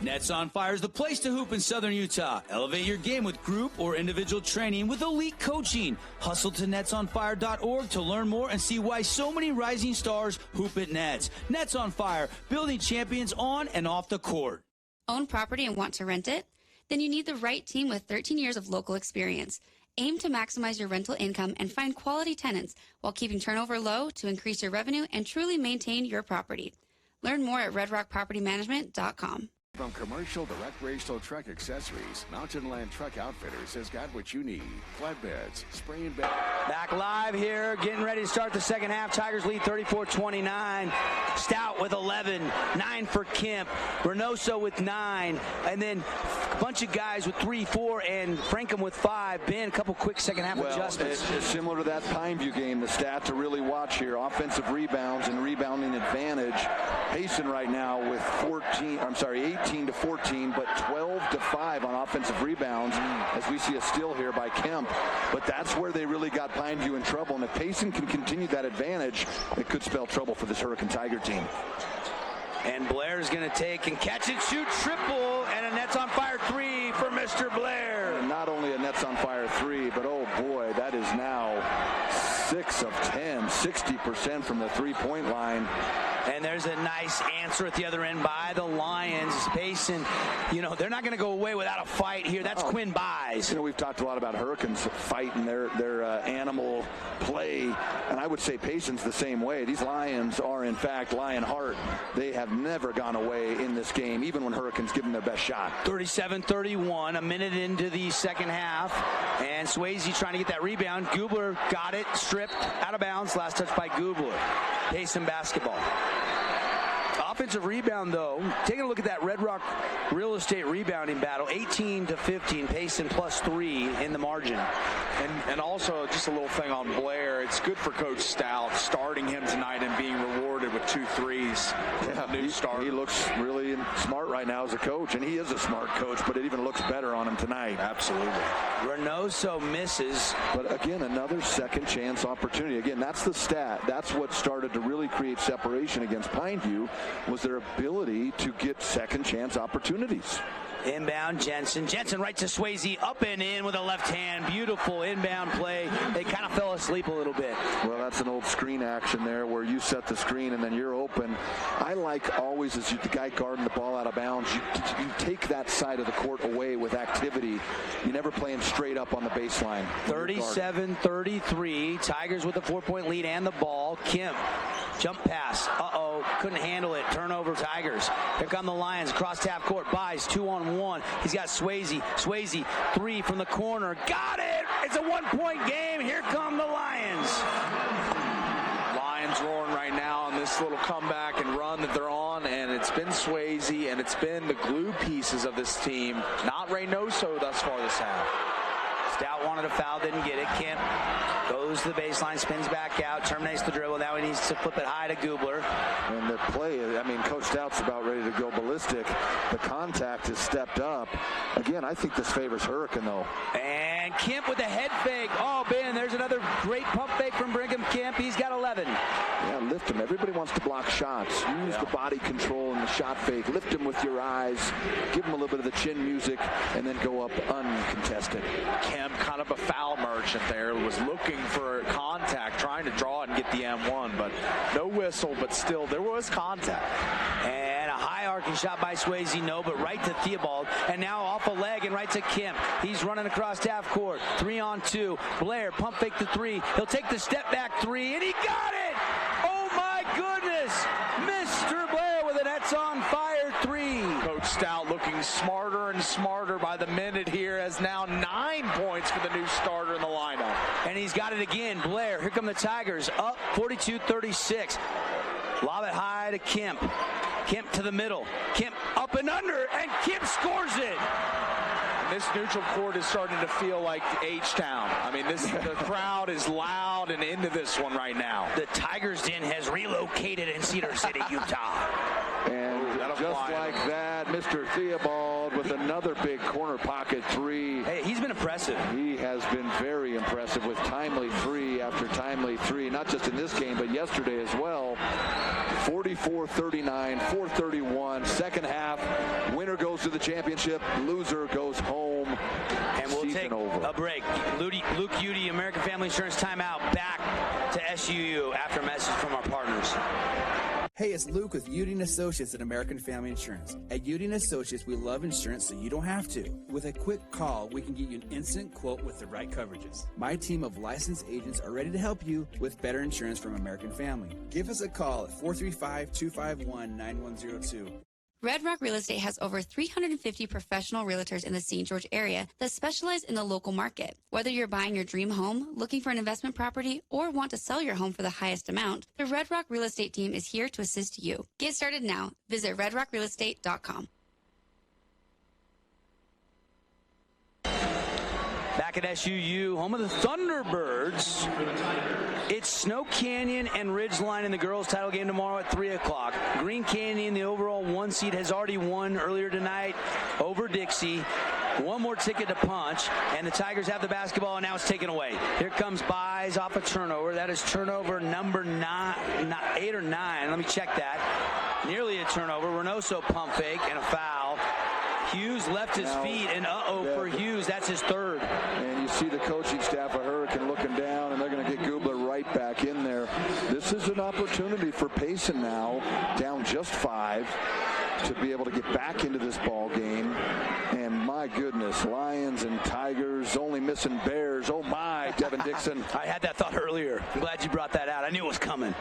Nets on Fire is the place to hoop in Southern Utah. Elevate your game with group or individual training with elite coaching. Hustle to netsonfire.org to learn more and see why so many rising stars hoop at Nets. Nets on Fire, building champions on and off the court. Own property and want to rent it? Then you need the right team with 13 years of local experience. Aim to maximize your rental income and find quality tenants while keeping turnover low to increase your revenue and truly maintain your property. Learn more at redrockpropertymanagement.com. From commercial to recreational truck accessories, Mountain Land Truck Outfitters has got what you need. Flatbeds, spray and bed. Back live here, getting ready to start the second half. Tigers lead 34-29. Stout with 11, 9 for Kemp, Reynoso with 9, and then a bunch of guys with 3, 4, and Frankham with 5. Ben, a couple quick second half adjustments. It's similar to that Pineview game. The stat to really watch here: offensive rebounds and rebounding advantage. Payson right now with 18 to 14, but 12 to 5 on offensive rebounds, as we see a steal here by Kemp. But that's where they really got Pineview in trouble. And if Payson can continue that advantage, it could spell trouble for this Hurricane Tiger team. And Blair's going to take and catch and shoot triple, and a Nets on Fire 3 for Mr. Blair. And not only a Nets on Fire 3, 60% from the three-point line. And there's a nice answer at the other end by the Lions. Payson, they're not going to go away without a fight here. That's Quinn Buys. We've talked a lot about Hurricanes fighting their animal play, and I would say Payson's the same way. These Lions are, in fact, lion heart. They have never gone away in this game, even when Hurricanes give them their best shot. 37-31, a minute into the second half, and Swayze trying to get that rebound. Gubler got it, stripped, out of bounds. Last touch by Gubler. Payson basketball. Offensive rebound, though, taking a look at that Red Rock real estate rebounding battle, 18-15, Payson +3 in the margin. And also, just a little thing on Blair, it's good for Coach Stout starting him tonight and being rewarded with 2 threes. New starter. He looks really smart right now as a coach, and he is a smart coach, but it even looks better on him tonight. Absolutely. Reynoso misses. But again, another second chance opportunity. Again, that's the stat. That's what started to really create separation against Pineview, was their ability to get second chance opportunities. Inbound, Jensen right to Swayze, up and in with a left hand. Beautiful inbound play. They kind of fell asleep a little bit. Well, that's an old screen action there where you set the screen and then you're open. I like always, as the guy guarding the ball out of bounds, you take that side of the court away with activity. You never play him straight up on the baseline. 37-33. Tigers with a 4-point lead and the ball. Kemp, jump pass. Couldn't handle it. Turnover, Tigers. Here come the Lions. Cross half court. Buys 2-on-1. He's got Swayze. Swayze, 3 from the corner. Got it! It's a 1-point game. Here come the Lions. Lions roaring right now on this little comeback and run that they're on, and it's been Swayze, and it's been the glue pieces of this team. Not Reynoso thus far this half. Stout wanted a foul, didn't get it. Kemp goes to the baseline, spins back out, terminates the dribble. Now he needs to flip it high to Gubler. And the play, Coach Stout's about ready to go ballistic. The contact has stepped up. Again, I think this favors Hurricane, though. And Kemp with a head fake. Oh, man, there's another great pump fake from Brigham Kemp. He's got 11. Yeah, lift him. Everybody wants to block shots. Use the body control and the shot fake. Lift him with your eyes. Give him a little bit of the chin music, and then go up uncontested. Kemp, kind of a foul merchant there, was looking for contact, trying to draw it and get the M1, but no whistle, but still there was contact. And a high arcing shot by Swayze, no, but right to Theobald, and now off a leg and right to Kemp. He's running across half court, 3-on-2. Blair, pump fake the 3. He'll take the step back 3, and he got it! Oh my goodness! Mr. Blair with an It's on Fire 3. Coach Stout looking smarter and smarter by the minute here, as now 9 points for the new starter in the lineup. And he's got it again. Blair, here come the Tigers, up 42-36. Lob it high to Kemp. Kemp to the middle. Kemp up and under, and Kemp scores it. This neutral court is starting to feel like H-Town. The crowd is loud and into this one right now. The Tigers Den has relocated in Cedar City, Utah. And just like that, Mr. Theobald with another big corner pocket 3. Hey, he's been impressive. He has been very impressive with timely 3 after timely 3, not just in this game, but yesterday as well. 44-39, 4:31, second half. Winner goes to the championship, loser goes home. And we'll take a break. Luke Udy, American Family Insurance timeout. Back to SUU after a message from our partners. Hey, it's Luke with Udy & Associates at American Family Insurance. At Udy & Associates, we love insurance so you don't have to. With a quick call, we can get you an instant quote with the right coverages. My team of licensed agents are ready to help you with better insurance from American Family. Give us a call at 435-251-9102. Red Rock Real Estate has over 350 professional realtors in the St. George area that specialize in the local market. Whether you're buying your dream home, looking for an investment property, or want to sell your home for the highest amount, the Red Rock Real Estate team is here to assist you. Get started now. Visit redrockrealestate.com. Back at SUU, home of the Thunderbirds. It's Snow Canyon and Ridgeline in the girls' title game tomorrow at 3 o'clock. Green Canyon, the overall 1 seed, has already won earlier tonight over Dixie. One more ticket to punch, and the Tigers have the basketball, and now it's taken away. Here comes Buys off a turnover. That is turnover number 8 or 9. Let me check that. Nearly a turnover. Reynoso pump fake and a foul. Hughes left his feet, and for Hughes, that's his 3rd. And you see the coaching staff of Hurricane looking down, and they're going to get Gubler right right back in there. This is an opportunity for Payson now, down just 5, to be able to get back into this ball game. And my goodness, Lions and Tigers only missing Bears. Oh my, Devin Dixon. I had that thought earlier. I'm glad you brought that out. I knew it was coming.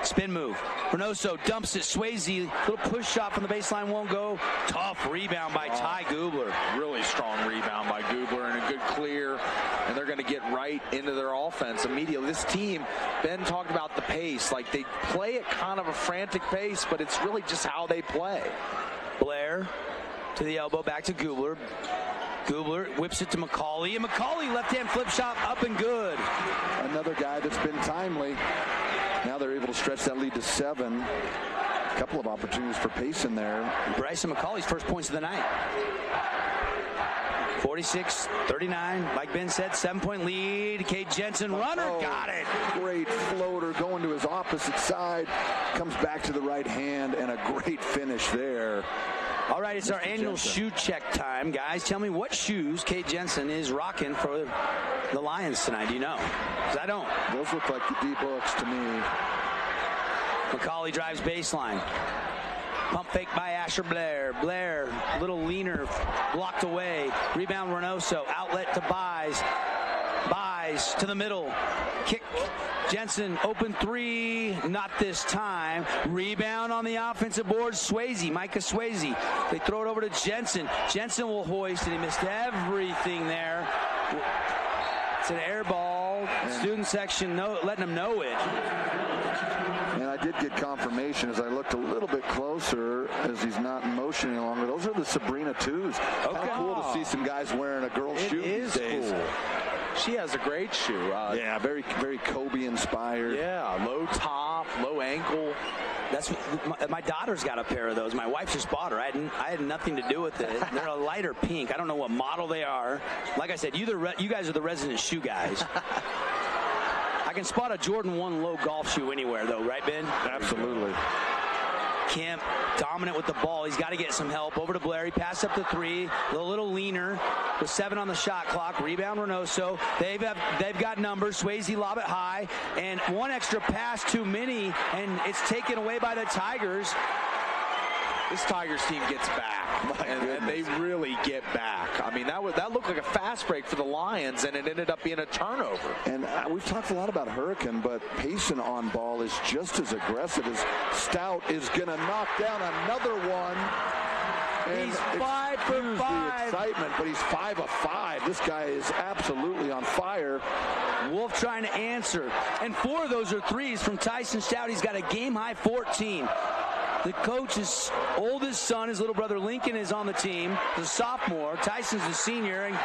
Spin move. Reynoso dumps it. Swayze, little push shot from the baseline won't go. Tough rebound by Ty Gubler. Really strong rebound by Gubler and a good clear. And they're going to get right into their offense immediately. This team, Ben talked about the pace. Like, they play at kind of a frantic pace, but it's really just how they play. Blair to the elbow, back to Gubler. Gubler whips it to McCauley, and McCauley left-hand flip shot up and good. Another guy that's been timely. Now they're able to stretch that lead to 7. A couple of opportunities for Payson there. Bryson McCauley's first points of the night. 46-39, like Ben said, 7-point lead. Cade Jensen, runner, got it. Great floater going to his opposite side. Comes back to the right hand, and a great finish there. All right, it's our annual shoe check time, guys. Tell me what shoes Cade Jensen is rocking for the Lions tonight. Do you know? Because I don't. Those look like the D-books to me. McCauley drives baseline. Pump fake by Asher Blair. Blair, little leaner, blocked away. Rebound Reynoso. Outlet to Buys. Buys to the middle. Kick. Jensen, open 3. Not this time. Rebound on the offensive board. Swayze, Micah Swayze. They throw it over to Jensen. Jensen will hoist, and he missed everything there. It's an air ball. Student section letting them know it. And I did get confirmation as I looked a little bit closer, as he's not in motion any longer. Those are the Sabrina 2s. Okay. Kind of cool to see some guys wearing a girl's shoe these days. Cool. She has a great shoe. Yeah, very, very Kobe inspired. Yeah, low top, low ankle. That's my daughter's got a pair of those. My wife just bought her. I had nothing to do with it. They're a lighter pink. I don't know what model they are. Like I said, you guys are the resident shoe guys. I can spot a Jordan 1 low golf shoe anywhere, though, right, Ben? Absolutely. Kemp dominant with the ball. He's got to get some help. Over to Blair. He passed up to 3. A little leaner with 7 on the shot clock. Rebound Reynoso. They've got numbers. Swayze lob it high. And one extra pass too many, and it's taken away by the Tigers. This Tigers team gets back, and they really get back. I mean, that looked like a fast break for the Lions, and it ended up being a turnover. And we've talked a lot about Hurricane, but Payson on ball is just as aggressive as Stout is going to knock down another one. And he's 5 for 5. The excitement, but he's 5 of 5. This guy is absolutely on fire. Wolf trying to answer, and 4 of those are 3s from Tyson Stout. He's got a game-high 14. The coach's oldest son, his little brother Lincoln, is on the team. He's a sophomore. Tyson's a senior. And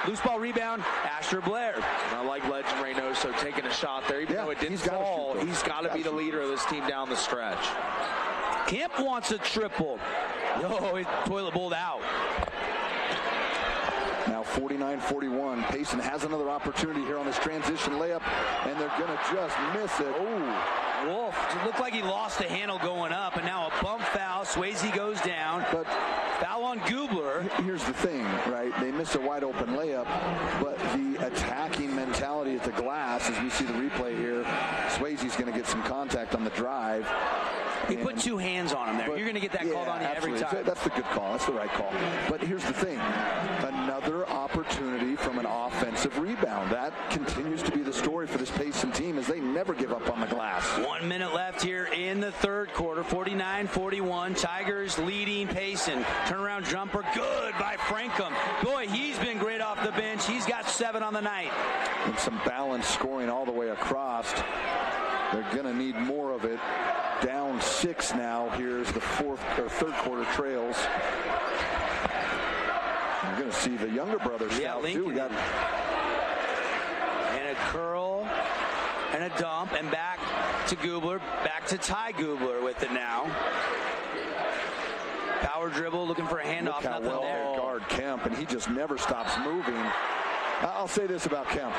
loose ball rebound, Asher Blair. And I like Legend Reynoso taking a shot there. Even though it didn't fall, he's got to be the leader of this team down the stretch. Kemp wants a triple. No, his toilet bowled out. Now 49-41. Payson has another opportunity here on this transition layup, and they're going to just miss it. Oh, Wolf. It looked like he lost the handle going up, and now a bump foul. Swayze goes down. But foul on Gubler. Here's the thing, right? They miss a wide open layup, but the attacking mentality at the glass, as we see the replay here, Swayze's going to get some contact on the drive. He put 2 hands on him there. You're going to get that called on you every time. That's the good call. That's the right call. But here's the thing. Another opportunity from an offensive rebound. That continues to be the story for this Payson team, as they never give up on the glass. 1 minute left here in the third quarter. 49-41. Tigers leading Payson. Turnaround jumper. Good by Frankham. Boy, he's been great off the bench. He's got 7 on the night. And some balanced scoring all the way across. They're going to need more of it. Down 6 now. Here's the third quarter trails. You're going to see the younger brothers out too. We got and a curl and a dump and back to Gubler. Back to Ty Gubler with it now. Power dribble, looking for a handoff. Look how well they guard Kemp, and he just never stops moving. I'll say this about Kemp.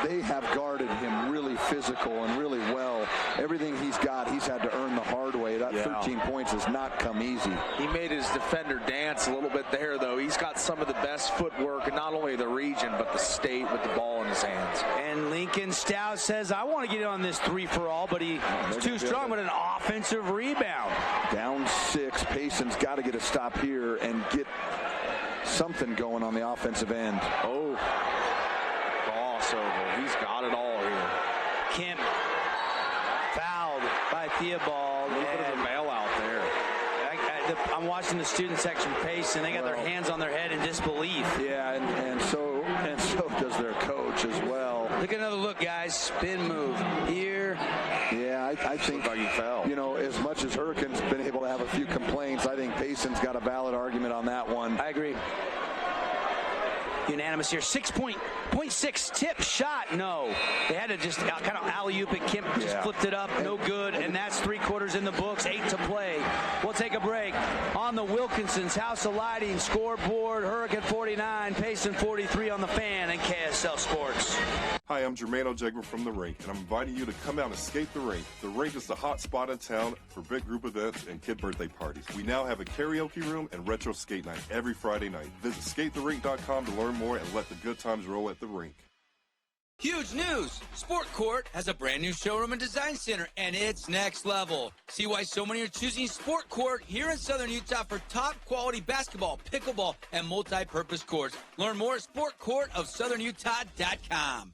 they have guarded him really physical and really well. Everything he's got, he's had to earn the hard way. That 13 points has not come easy. He made his defender dance a little bit there, though. He's got some of the best footwork, in not only the region, but the state with the ball in his hands. And Lincoln Stout says, I want to get on this 3-for-all, but he's too strong with an offensive rebound. Down 6. Payson's got to get a stop here and get something going on the offensive end. Oh, crossover. He's got it all here. Kemp fouled by Theobald. A little bit of a bailout there. I'm watching the student section Payson. They got their hands on their head in disbelief. Yeah, and so does their coach as well. Look at another look, guys. Spin move here. Yeah, I think like he fell. You know, as much as Hurricane's been able to have a few complaints, I think Payson's got a valid argument on that one. I agree. Unanimous here. 6.6 tip shot. No. They had to just kind of alley-oop it. Kemp just flipped it up. No good. And that's 3/4 in the books. 8 to play. We'll take a break. On the Wilkinson's House of Lighting scoreboard, Hurricane 49, Payson 43 on the Fan and KSL Sports. Hi, I'm Jermaine O'Jegler from The Rink, and I'm inviting you to come out and skate The Rink. The Rink is the hot spot in town for big group events and kid birthday parties. We now have a karaoke room and retro skate night every Friday night. Visit skatetherink.com to learn more and let the good times roll at The Rink. Huge news! Sport Court has a brand new showroom and design center, and it's next level. See why so many are choosing Sport Court here in Southern Utah for top quality basketball, pickleball, and multi-purpose courts. Learn more at sportcourtofsouthernutah.com.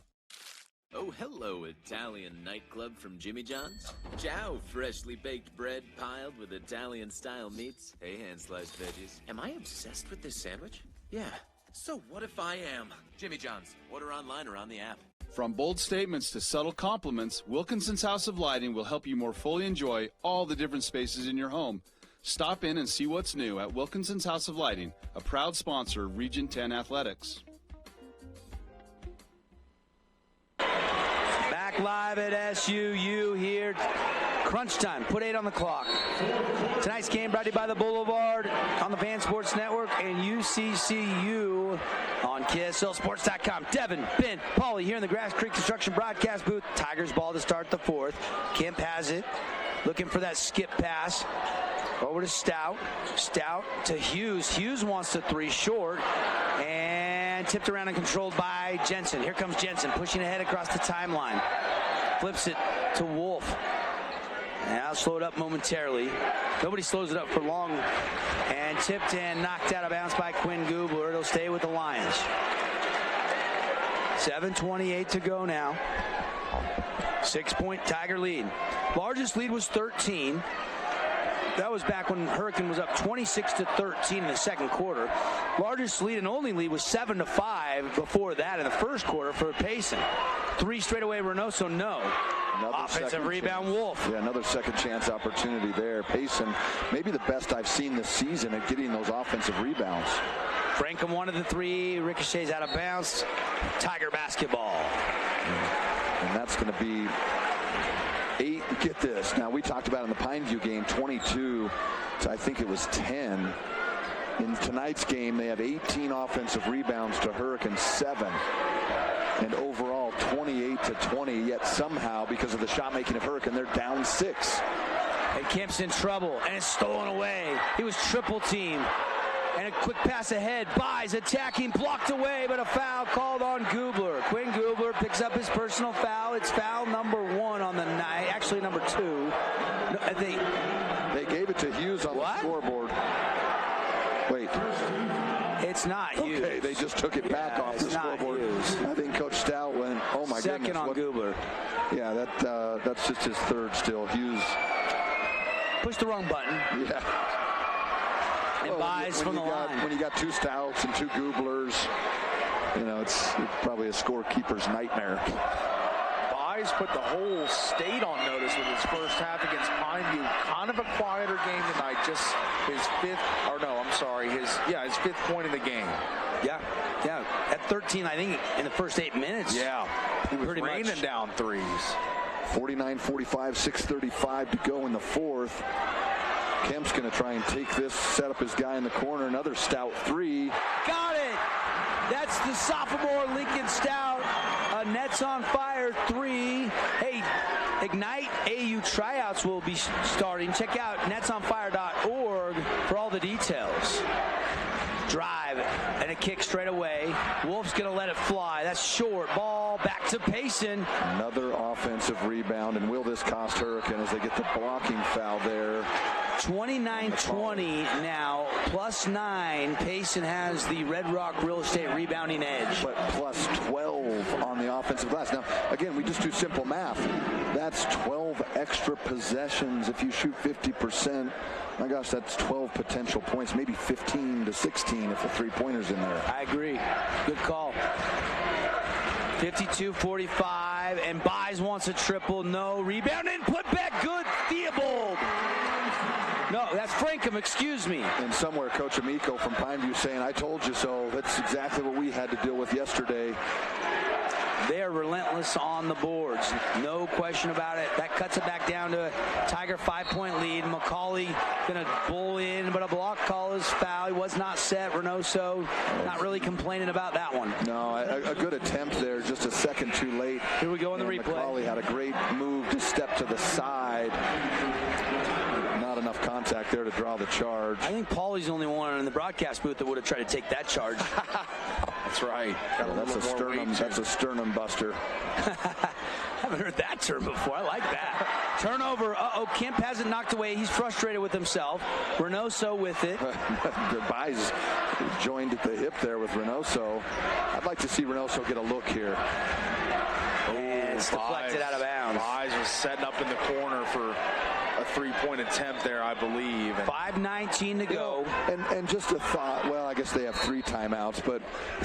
Oh, hello, Italian nightclub from Jimmy John's. Ciao, freshly baked bread piled with Italian-style meats. Hey, hand-sliced veggies. Am I obsessed with this sandwich? Yeah. So what if I am? Jimmy John's. Order online or on the app. From bold statements to subtle compliments, Wilkinson's House of Lighting will help you more fully enjoy all the different spaces in your home. Stop in and see what's new at Wilkinson's House of Lighting, a proud sponsor of Region 10 Athletics. Back live at SUU here. Crunch time. Put 8 on the clock. Tonight's game brought to you by the Boulevard on the Fan Sports Network and UCCU on KSLSports.com. Devin, Ben, Paulie here in the Grass Creek Construction broadcast booth. Tigers ball to start the 4th. Kemp has it. Looking for that skip pass. Over to Stout. Stout to Hughes. Hughes wants the 3 short. And tipped around and controlled by Jensen. Here comes Jensen pushing ahead across the timeline. Flips it to Wolf. Now slowed up momentarily. Nobody slows it up for long. And tipped and knocked out of bounds by Quinn Gubler. It'll stay with the Lions. 7:28 to go now. 6-point Tiger lead. Largest lead was 13. That was back when Hurricane was up 26-13 in the second quarter. Largest lead and only lead was 7-5 before that in the first quarter for Payson. 3 straight away Reynoso, no. Another offensive rebound, chance. Wolf. Yeah, another second chance opportunity there. Payson, maybe the best I've seen this season at getting those offensive rebounds. Frankham wanted the 3, ricochets out of bounds. Tiger basketball. And that's going to be 8. Get this. Now, we talked about in the Pineview game, 22 to I think it was 10. In tonight's game, they have 18 offensive rebounds to Hurricane 7. And overall, 28-20. Yet somehow, because of the shot making of Hurricane, they're down 6. And Kemp's in trouble, and it's stolen away. He was triple teamed. And a quick pass ahead. Buys, attacking, blocked away, but a foul called on Gubler. Quinn Gubler picks up his personal foul. It's foul number 1 on the night. Actually, number 2. No, they gave it to Hughes on the scoreboard. Wait. It's not Hughes. Okay, they just took it back off the scoreboard. I think Coach Stout went, oh my goodness. Second on Gubler. Yeah, that's just his 3rd still. Hughes pushed the wrong button. Yeah. And buys from the line. When you got 2 Stouts and 2 Gublers, you know, it's probably a scorekeeper's nightmare. Buys put the whole state on notice with his first half against Pineview. Kind of a quieter game tonight. Just his 5th point of the game. Yeah. At 13, I think, in the first 8 minutes. Yeah. He was raining down 3s. 49-45, 6:35 to go in the 4th. Kemp's going to try and take this, set up his guy in the corner. Another Stout 3. Got it! That's the sophomore Lincoln Stout. Nets on Fire 3. Hey, Ignite AU tryouts will be starting. Check out netsonfire.org for all the details. Drive and a kick straight away. Wolf's going to let it fly. That's short. Ball back to Payson. Another offensive rebound, and will this cost Hurricane as they get the blocking foul there? 29-20 now, +9. Payson has the Red Rock Real Estate rebounding edge. But +12 on the offensive glass. Now, again, we just do simple math. That's 12 extra possessions if you shoot 50%. My gosh, that's 12 potential points, maybe 15 to 16 if the three-pointer's in there. I agree. Good call. 52-45, and Buys wants a triple. No. Rebound and put back. Good. Theobald. No, that's Frankham, excuse me. And somewhere, Coach Amico from Pineview saying, I told you so. That's exactly what we had to deal with yesterday. They're relentless on the boards. No question about it. That cuts it back down to a Tiger 5-point lead. McCauley going to bull in, but a block call is foul. He was not set. Reynoso not really complaining about that one. No, a good attempt there, just a second too late. Here we go in the replay. McCauley had a great move to step to the side. Not enough contact there to draw the charge. I think Paulie's the only one in the broadcast booth that would have tried to take that charge. That's right. That's a sternum buster. Haven't heard that term before. I like that. Turnover. Kemp has it knocked away. He's frustrated with himself. Reynoso with it. Buys joined at the hip there with Reynoso. I'd like to see Reynoso get a look here. And it's deflected out of bounds. Buys was setting up in the corner for a three-point attempt there, I believe. 5:19 to go. And just a thought, well, I guess they have 3 timeouts, but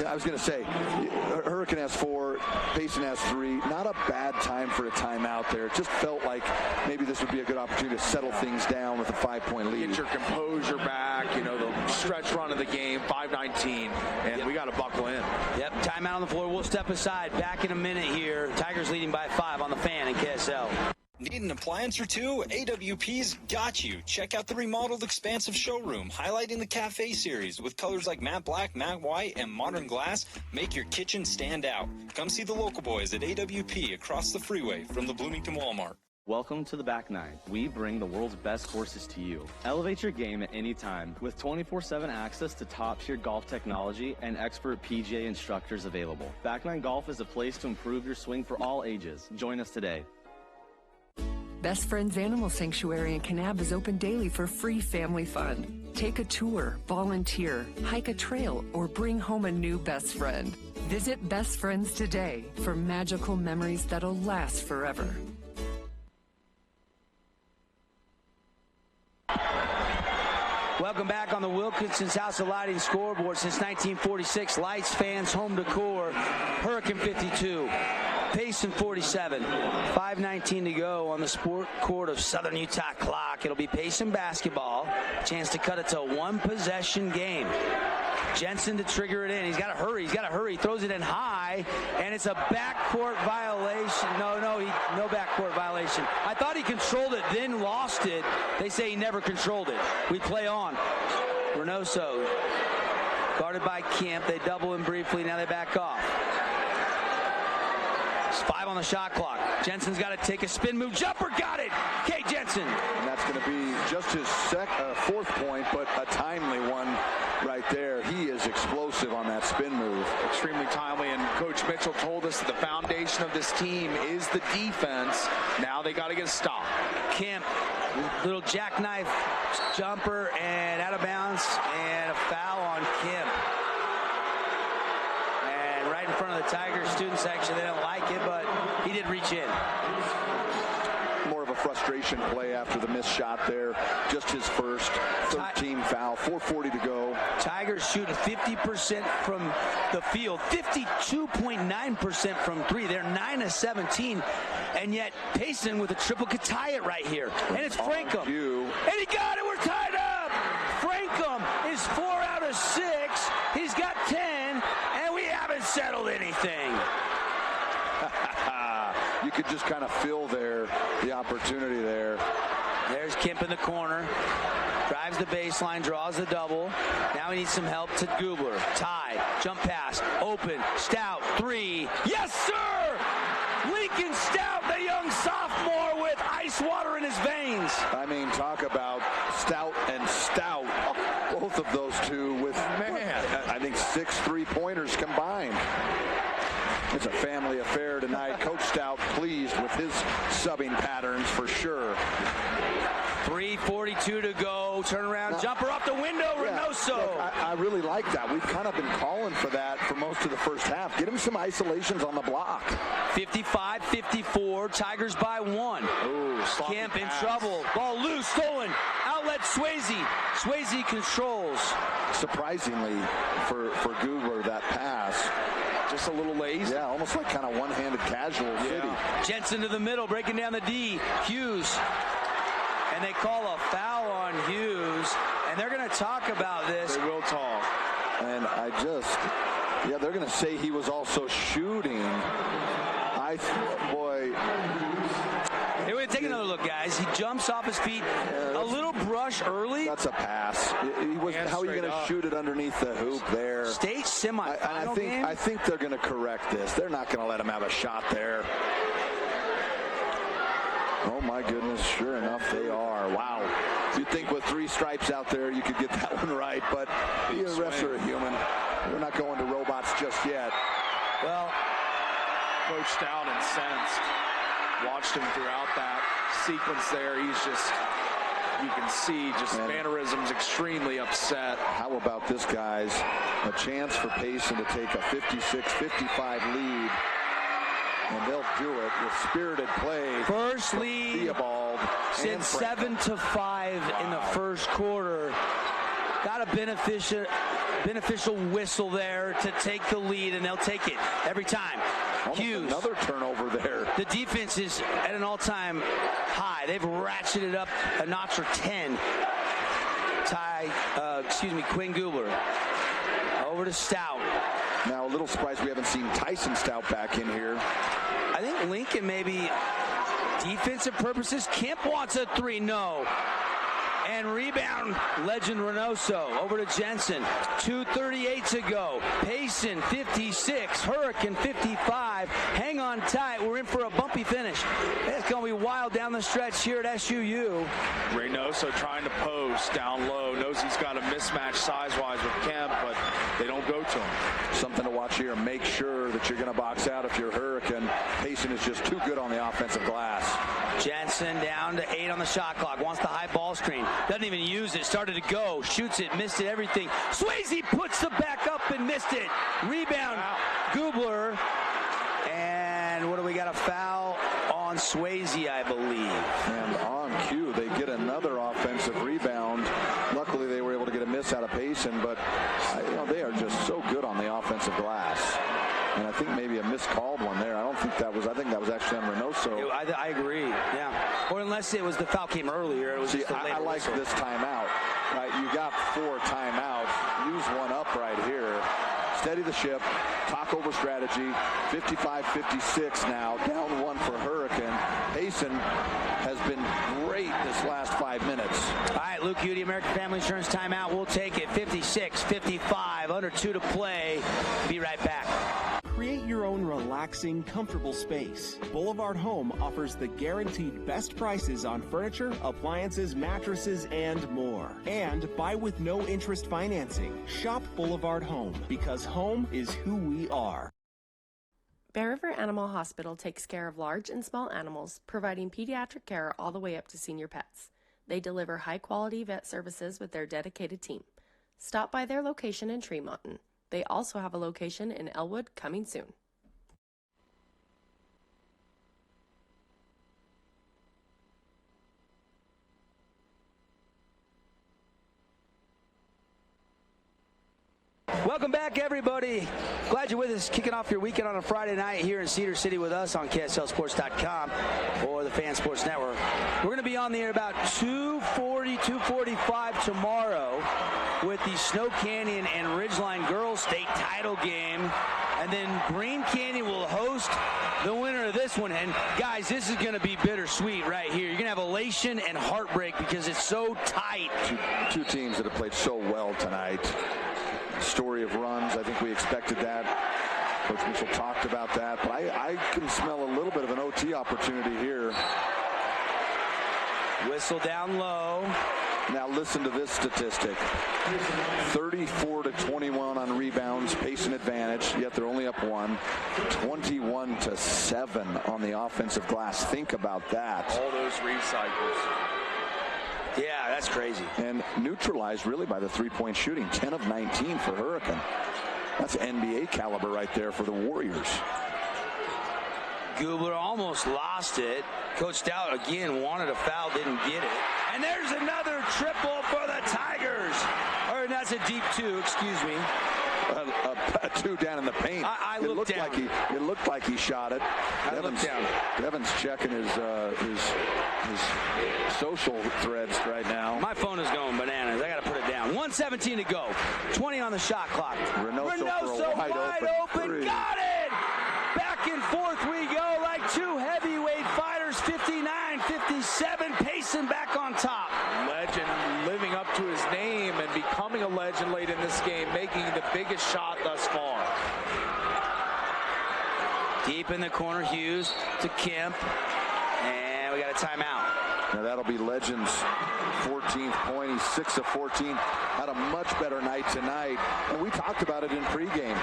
I was going to say, Hurricane has 4, Payson has 3. Not a bad time for a timeout there. It just felt like maybe this would be a good opportunity to settle things down with a 5-point lead. Get your composure back, the stretch run of the game, 5:19, and we got to buckle in. Yep, timeout on the floor. We'll step aside. Back in a minute here. Tigers leading by 5 on the Fan in KSL. Need an appliance or two? AWP's got you. Check out the remodeled expansive showroom, highlighting the Cafe series with colors like matte black, matte white, and modern glass. Make your kitchen stand out. Come see the local boys at AWP across the freeway from the Bloomington Walmart. Welcome to the Back Nine. We bring the world's best courses to you. Elevate your game at any time with 24/7 access to top-tier golf technology and expert PGA instructors available. Back Nine Golf is a place to improve your swing for all ages. Join us today. Best Friends Animal Sanctuary in Kanab is open daily for free family fun. Take a tour, volunteer, hike a trail, or bring home a new best friend. Visit Best Friends today for magical memories that'll last forever. Welcome back on the Wilkinson's House of Lighting scoreboard. Since 1946, lights, fans, home decor. Hurricane 52, Payson 47. 5:19 to go on the sport court of Southern Utah clock. It'll be Payson basketball. Chance to cut it to a 1-possession game. Jensen to trigger it in. He's got to hurry. He throws it in high, and it's a backcourt violation. No backcourt violation. I thought he controlled it, then lost it. They say he never controlled it. We play on. Reynoso guarded by Kemp. They double him briefly. Now they back off. It's 5 on the shot clock. Jensen's got to take a spin move. Jumper, got it. Kay Jensen. And that's going to be just his 4th point, but a timely one right there. He is explosive on that spin move. Extremely timely, and Coach Mitchell told us that the foundation of this team is the defense. Now they got to get a stop. Kemp, little jackknife jumper, and out of bounds, and a foul on Kemp. And right in front of the Tigers student section, they don't like it, but he did reach in. More of a frustration play after the missed shot there. Just his first 13 foul, 4:40 to go. Tigers shooting 50% from the field, 52.9% from 3. They're 9 of 17, and yet Payson with a triple could tie it right here. And it's Frankham. And he got it. We're tied up. Frankham is 4 out of 6. He's got 10, and we haven't settled anything. You could just kind of feel the opportunity there. There's Kemp in the corner. Drives the baseline, draws the double. Now he needs some help to Gubler. Tie, jump pass, open, Stout, 3. Yes, sir! Lincoln Stout, the young sophomore with ice water in his veins. I mean, talk about stout and stout. Both of those two with, I think 6 3-pointers combined. It's a family affair tonight. Coach Stout pleased with his subbing patterns for sure. 3:42 to go. Turnaround jumper off the window. Reynoso. Look, I really like that. We've kind of been calling for that for most of the first half. Get him some isolations on the block. 55-54. Tigers by 1. Kemp in trouble. Ball loose. Stolen. Outlet Swayze. Swayze controls. Surprisingly for Googler, that pass. Just a little lazy. Yeah, almost like kind of one-handed casual city. Jensen to the middle, breaking down the D. Hughes. And they call a foul on Hughes. And they're going to talk about this. They will talk. And they're going to say he was also shooting. Hey, we're going to take another look, guys. He jumps off his feet. A little brush early. That's a pass. How are you going to shoot it underneath the hoop there? State semifinal game? I think they're going to correct this. They're not going to let him have a shot there. Oh, my goodness. Sure enough, they are. Wow. You'd think with 3 stripes out there, you could get that one right, but the refs are a human. We're not going to robots just yet. Well, Coach Stout incensed. Watched him throughout that sequence there. He's just, you can see, mannerisms extremely upset. How about this, guys? A chance for Payson to take a 56-55 lead. And they'll do it with spirited play. First lead Theobald since 7-5 in the first quarter. Got a beneficial whistle there to take the lead, and they'll take it every time. Hughes. Another turnover there. The defense is at an all-time high. They've ratcheted up a notch or 10. Quinn Goobler. Over to Stout. Now, a little surprised we haven't seen Tyson Stout back in here. I think Lincoln maybe defensive purposes. Kemp wants a 3. No. And rebound, legend Reynoso. Over to Jensen. 2:38 to go. Payson, 56. Hurricane, 55. Hang on tight. We're in for a bumpy finish. It's going to be wild down the stretch here at SUU. Reynoso trying to post down low. Knows he's got a mismatch size-wise with Kemp, but they don't go to him. Something to watch here. Make sure that you're going to box out if you're Hurricane. Payson is just too good on the offensive glass. Jensen down to 8 on the shot clock. Wants the high ball screen. Doesn't even use it. Started to go. Shoots it. Missed it. Everything. Swayze puts the back up and missed it. Rebound. Goobler. And what do we got? A foul on Swayze, I believe. And on cue, they get another offensive rebound. Luckily, they were able to get a miss out of Payson, but they are just so good on the offensive glass. And I think maybe a miscalled one there. I think that was actually on Reynoso. I agree. Yeah. Or unless it was the foul came earlier. It was just a later I like whistle. this timeout. Right, you got 4 timeouts. Use one up right here. Steady the ship. Talk over strategy. 55-56 now. Down 1 for Hurricane. Payson has been great this last 5 minutes. All right, Luke Udy, American Family Insurance timeout. We'll take it. 56-55. Under 2 to play. Be right back. Create your own relaxing, comfortable space. Boulevard Home offers the guaranteed best prices on furniture, appliances, mattresses, and more. And buy with no interest financing. Shop Boulevard Home, because home is who we are. Bear River Animal Hospital takes care of large and small animals, providing pediatric care all the way up to senior pets. They deliver high-quality vet services with their dedicated team. Stop by their location in Tremonton. They also have a location in Elwood coming soon. Welcome back, everybody. Glad you're with us, kicking off your weekend on a Friday night here in Cedar City with us on KSLSports.com or the Fan Sports Network. We're going to be on the air about 2:40, 2:45 tomorrow with the Snow Canyon and Ridgeline Girls State title game. And then Green Canyon will host the winner of this one. And, guys, this is going to be bittersweet right here. You're going to have elation and heartbreak because it's so tight. Two teams that have played so well tonight. Story of runs. I think we expected that. Coach Mitchell talked about that, but I can smell a little bit of an OT opportunity here. Whistle down low. Now listen to this statistic. 34-21 on rebounds, Payson advantage, yet they're only up 1. 21-7 on the offensive glass. Think about that. All those recycles. Yeah, that's crazy. And neutralized really by the three-point shooting. 10 of 19 for Hurricane. That's NBA caliber right there for the Warriors. Gubler almost lost it. Coach Stout again wanted a foul, didn't get it. And there's another triple for the Tigers. Or that's a deep 2, excuse me. A 2 down in the paint. I looked down. It looked like he shot it. I looked down. Devin's checking his social threads right now. My phone is going bananas. I got to put it down. 1:17 to go. 20 on the shot clock. Reynoso wide open. Got it! Back and forth we go like two heavyweight fighters. 59-57. Payson back on top. Legend living up to his name and becoming a legend late in this game, making the biggest shot thus far. Deep in the corner, Hughes to Kemp. And we got a timeout. Now that'll be Legend's 14th point. He's 6 of 14. Had a much better night tonight. And we talked about it in pregame.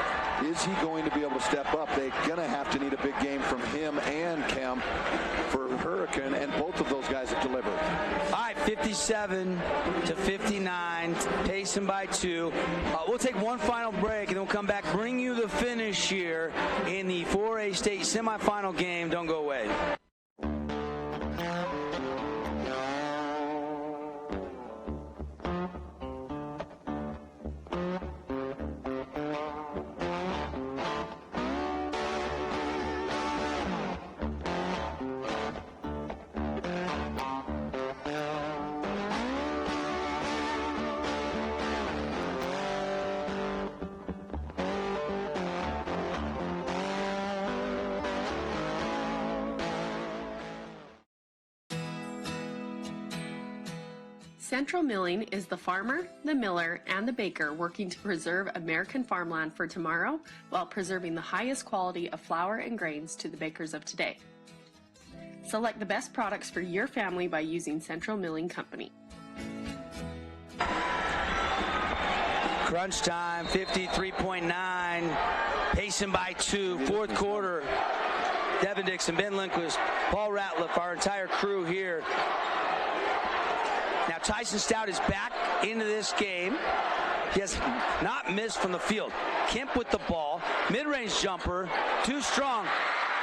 Is he going to be able to step up? They're going to have to need a big game from him and Kemp for Hurricane, and both of those guys have delivered. All right, 57-59. Payson by 2. We'll take one final break, and then we'll come back, bring you the finish here in the 4A state semifinal game. Don't go away. Central Milling is the farmer, the miller, and the baker working to preserve American farmland for tomorrow while preserving the highest quality of flour and grains to the bakers of today. Select the best products for your family by using Central Milling Company. Crunch time, 53.9. Payson by 2. Fourth quarter. Devin Dixon, Ben Lindquist, Paul Ratliff, our entire crew here. Now Tyson Stout is back into this game. He has not missed from the field. Kemp with the ball. Mid-range jumper. Too strong.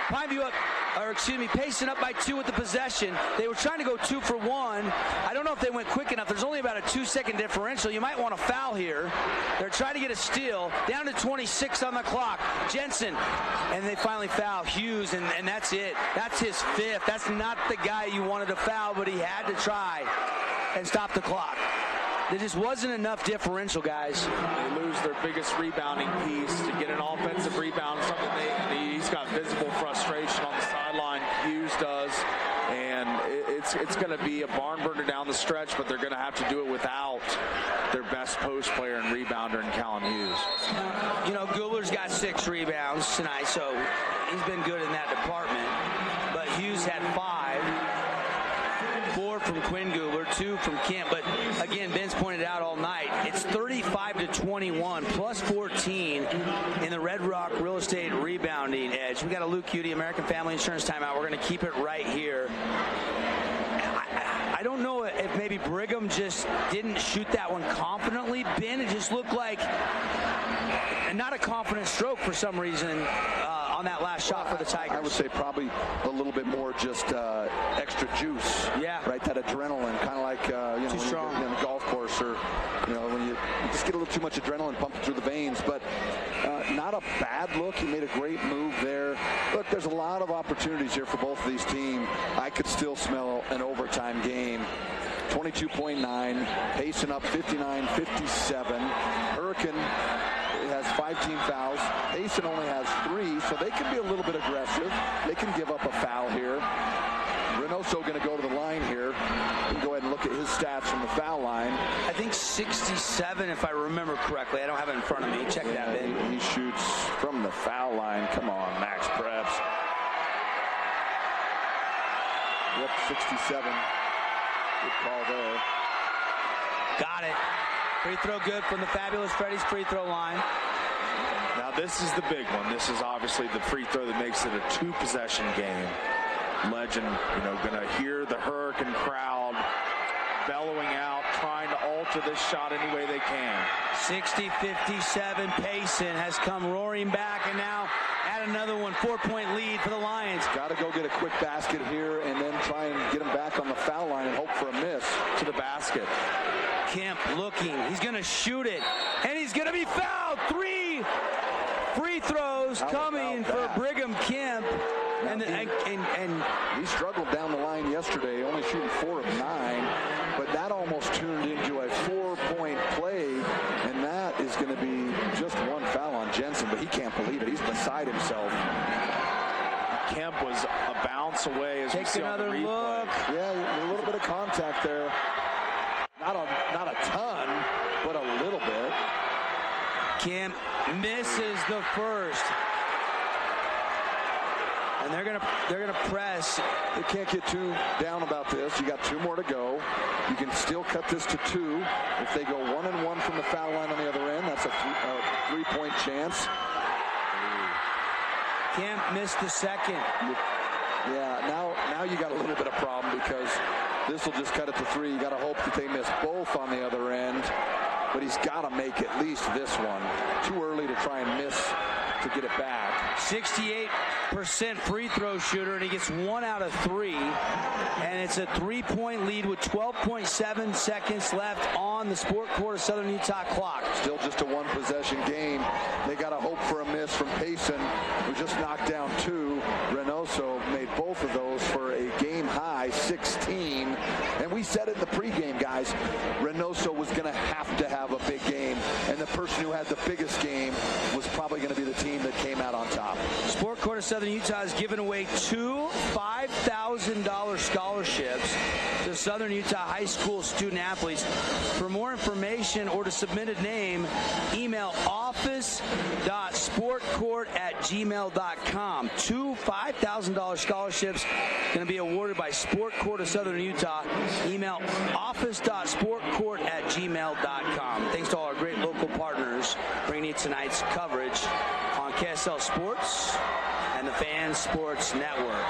Payson up by 2 with the possession. They were trying to go 2 for 1. I don't know if they went quick enough. There's only about a 2-second differential. You might want to foul here. They're trying to get a steal. Down to 26 on the clock. Jensen. And they finally foul Hughes, and that's it. That's his 5th. That's not the guy you wanted to foul, but he had to try and stop the clock. There just wasn't enough differential, guys. They lose their biggest rebounding piece to get an offensive rebound, something he's got visible frustration on the sideline. Hughes does, and it's going to be a barn burner down the stretch, but they're going to have to do it without their best post player and rebounder in Callum Hughes. You know, Gubler's got 6 rebounds tonight, so he's been good in that department. But Hughes had 5. 4 from Quinn Gubler, 2 from Kemp. But again, Ben's pointed out all night, it's 35-21, plus 14 in the Red Rock Real Estate rebounding edge. We got a Luke Cutie American Family Insurance timeout. We're going to keep it right here. I don't know if maybe Brigham just didn't shoot that one confidently. Ben, it just looked like not a confident stroke for some reason on that last shot for the Tigers. I would say probably a little bit more just extra juice. Yeah. Right, that adrenaline, kind of like too strong on the golf course, or when you just get a little too much adrenaline pumping through the veins. But not a bad look. He made a great move there. Look, there's a lot of opportunities here for both of these teams. I could still smell an overtime game. 22.9. Payson up 59-57. Hurricane has 5 team fouls. Payson only has 3, so they can be a little bit aggressive. They can give up a foul here. Reynoso going to go to the line here. We can go ahead and look at his stats from the foul line. I think 67, if I remember correctly. I don't have it in front of me. Check that, Ben. He shoots from the foul line. Come on, Max Preps. Yep, 67. Good call there. Got it. Free throw good from the fabulous Freddie's free throw line. Now this is the big one. This is obviously the free throw that makes it a 2-possession game. Legend, going to hear the Hurricane crowd bellowing out, trying to alter this shot any way they can. 60-57. Payson has come roaring back, and now add another one. 4-point lead for the Lions. Got to go get a quick basket here and then try and get him back on the foul line and hope for a miss. To the basket. Kemp looking. He's going to shoot it, and he's going to be fouled. 3 free throws coming for Brigham Kemp. And he struggled down the line yesterday, only shooting 4 of 9, but that almost turned into a 4-point play, and that is going to be just one foul on Jensen, but he can't believe it. He's beside himself. Kemp was a bounce away as we see on the replay. Look. Yeah, a little bit of contact there. Not a ton, but a little bit. Kemp misses the first. And they're gonna press. They can't get too down about this. You got 2 more to go. You can still cut this to 2. If they go 1-1 from the foul line on the other end, that's a 3-point chance. Kemp missed the second. Yeah, now you got a little bit of problem because this will just cut it to 3. You got to hope that they miss both on the other end. But he's got to make at least this one. Too early to try and miss to get it back. 68% free throw shooter, and he gets 1 out of 3. And it's a 3-point lead with 12.7 seconds left on the Sport Court of Southern Utah clock. Still just a 1-possession game. They got to hope for a miss from Payson, who just knocked down 2. Reynoso made both of those for a game-high 16. And we said it in the pregame, guys, Reynoso was going to have a big game. And the person who had the biggest game was probably going to be the team that came out on top. Sport Court of Southern Utah has given away 2 $5,000 scholarships to Southern Utah high school student athletes. For more information or to submit a name, email office.sportcourt@gmail.com. 2 $5,000 scholarships going to be awarded by Sport Court of Southern Utah. Email office.sportcourt@gmail.com. Thanks to all our great local partners bringing you tonight's coverage on KSL Sports and the Fan Sports Network.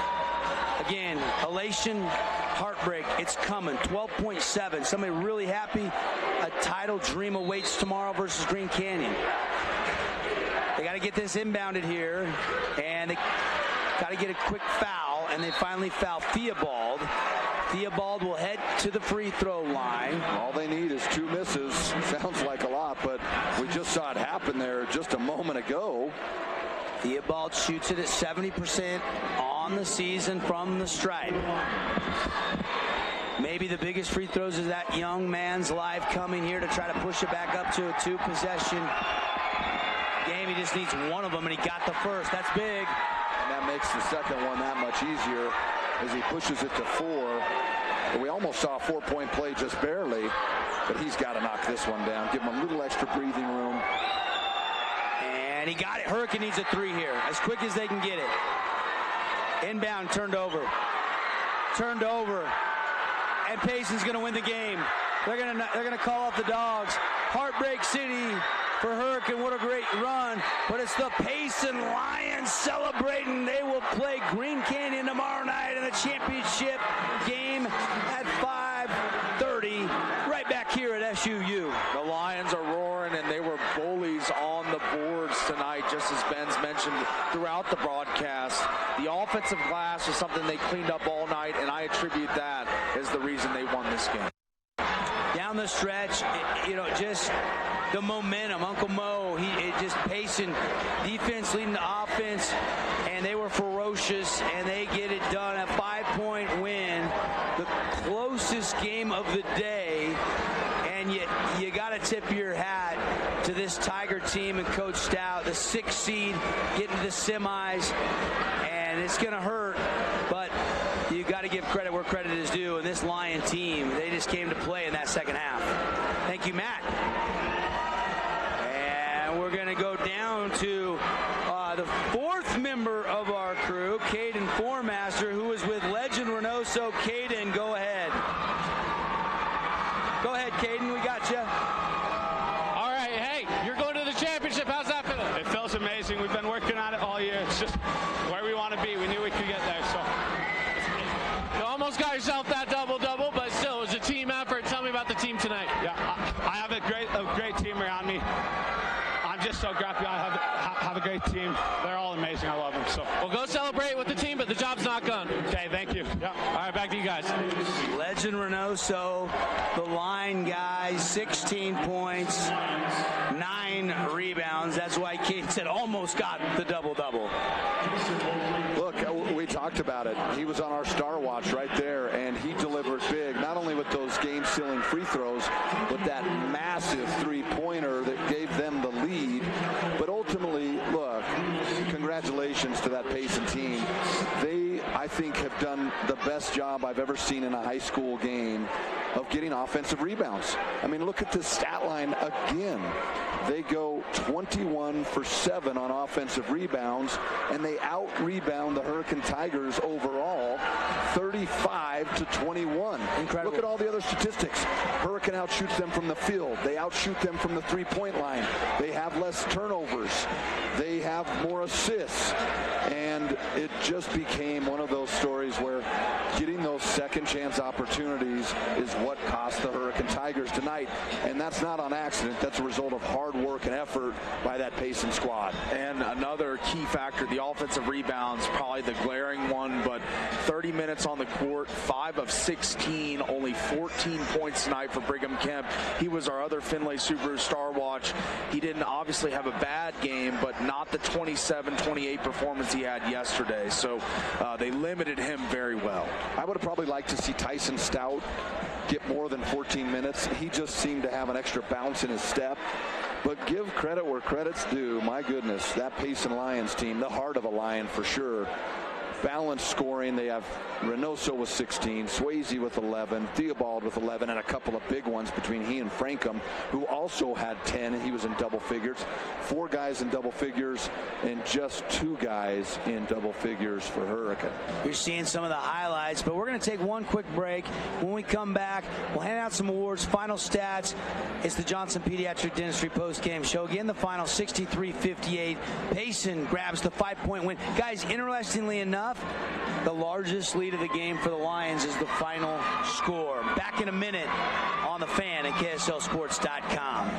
Again, elation, heartbreak, it's coming. 12.7. Somebody really happy. A title dream awaits tomorrow versus Green Canyon. They got to get this inbounded here, and they got to get a quick foul, and they finally foul Theobald. Theobald will head to the free throw line. All they need is 2 misses. Sounds like a lot, but we just saw it happen there just a moment ago. Theobald shoots it at 70% on the season from the stripe. Maybe the biggest free throws of that young man's life coming here to try to push it back up to a 2-possession game. He just needs one of them, and he got the first. That's big. And that makes the second one that much easier as he pushes it to 4. But we almost saw a 4-point play just barely, but he's got to knock this one down. Give him a little extra breathing room. And he got it. Hurricane needs a 3 here, as quick as they can get it. Inbound, turned over. And Payson's going to win the game. They're going to call off the dogs. Heartbreak City for Hurricane. What a great run. But it's the Payson Lions celebrating. They will play Green Canyon tomorrow night in the championship game at 5:30. Right back here at SUU. The Lions are roaring, and they were bullies on the boards tonight, just as Ben's mentioned throughout the broadcast. The offensive glass was something they cleaned up all night, and I attribute that as the reason they won this game. Down the stretch, just the momentum. Uncle Mo, Payson, defense leading the offense, and they were ferocious, and they get it done. A 5-point win, the closest game of the day, and you got to tip your hat to this Tiger team and Coach Stout, the 6th seed, getting to the semis, and it's going to hurt, but you got to give credit where credit is due. And this Lion team, they just came to play in that second half. Thank you, Matt. And we're going to go down to the fourth member of our crew, Caden Formaster, who is with Legend Reynoso. Caden, go ahead. Go ahead, Caden. We got you. All right. Hey, you're going to the championship. How's that feel? It feels amazing. We've been working on it all year. It's just where we want to be. We knew we could get there. So you almost got yourself that double-double, but still, it was a team effort. Tell me about the team tonight. Yeah, I have a great team around me. I'm just so happy I have a great team. They're all amazing. I love them. So well, go celebrate with the team, but the job's not done. Okay, thank you. Yeah. All right, back to you guys. Legend Reynoso, the line guys, 16 points, 9 rebounds. That's why Kate said almost got the double-double. Look, we talked about it. He was on our star watch right there, and he delivered big, not only with those game-sealing free throws, but that massive three-pointer that gave them the lead. But ultimately, look, congratulations to that Payson team. They, I think, have done the best job I've ever seen in a high school game of getting offensive rebounds. I mean, look at this stat line again. They go 21 for 7 on offensive rebounds, and they out-rebound the Hurricane Tigers overall 35-21. Incredible. Look at all the other statistics. Hurricane outshoots them from the field. They outshoot them from the three-point line. They have less turnovers. They have more assists. And it just became one of those stories where getting those second chance opportunities is what cost the Hurricane Tigers tonight. And that's not on accident. That's a result of hard work and effort by that Payson squad. And another key factor, the offensive rebounds, probably the glaring one, but 30 minutes on the court, 5 of 16, only 14 points tonight for Brigham Kemp. He was our other Finlay Subaru Star Watch. He didn't obviously have a bad game, but not the 27-28 performance he had yesterday. So they limited him very well. I would have probably liked to see Tyson Stout get more than 14 minutes. He just seemed to have an extra bounce in his step. But give credit where credit's due. My goodness, that Payson Lions team, the heart of a Lion for sure. Balanced scoring. They have Reynoso with 16, Swayze with 11, Theobald with 11, and a couple of big ones between he and Frankham, who also had 10, and he was in double figures. 4 guys in double figures, and just 2 guys in double figures for Hurricane. You're seeing some of the highlights, but we're going to take one quick break. When we come back, we'll hand out some awards, final stats. It's the Johnson Pediatric Dentistry post-game show. Again, the final 63-58. Payson grabs the 5-point win. Guys, interestingly enough, the largest lead of the game for the Lions is the final score. Back in a minute on The Fan at KSLSports.com.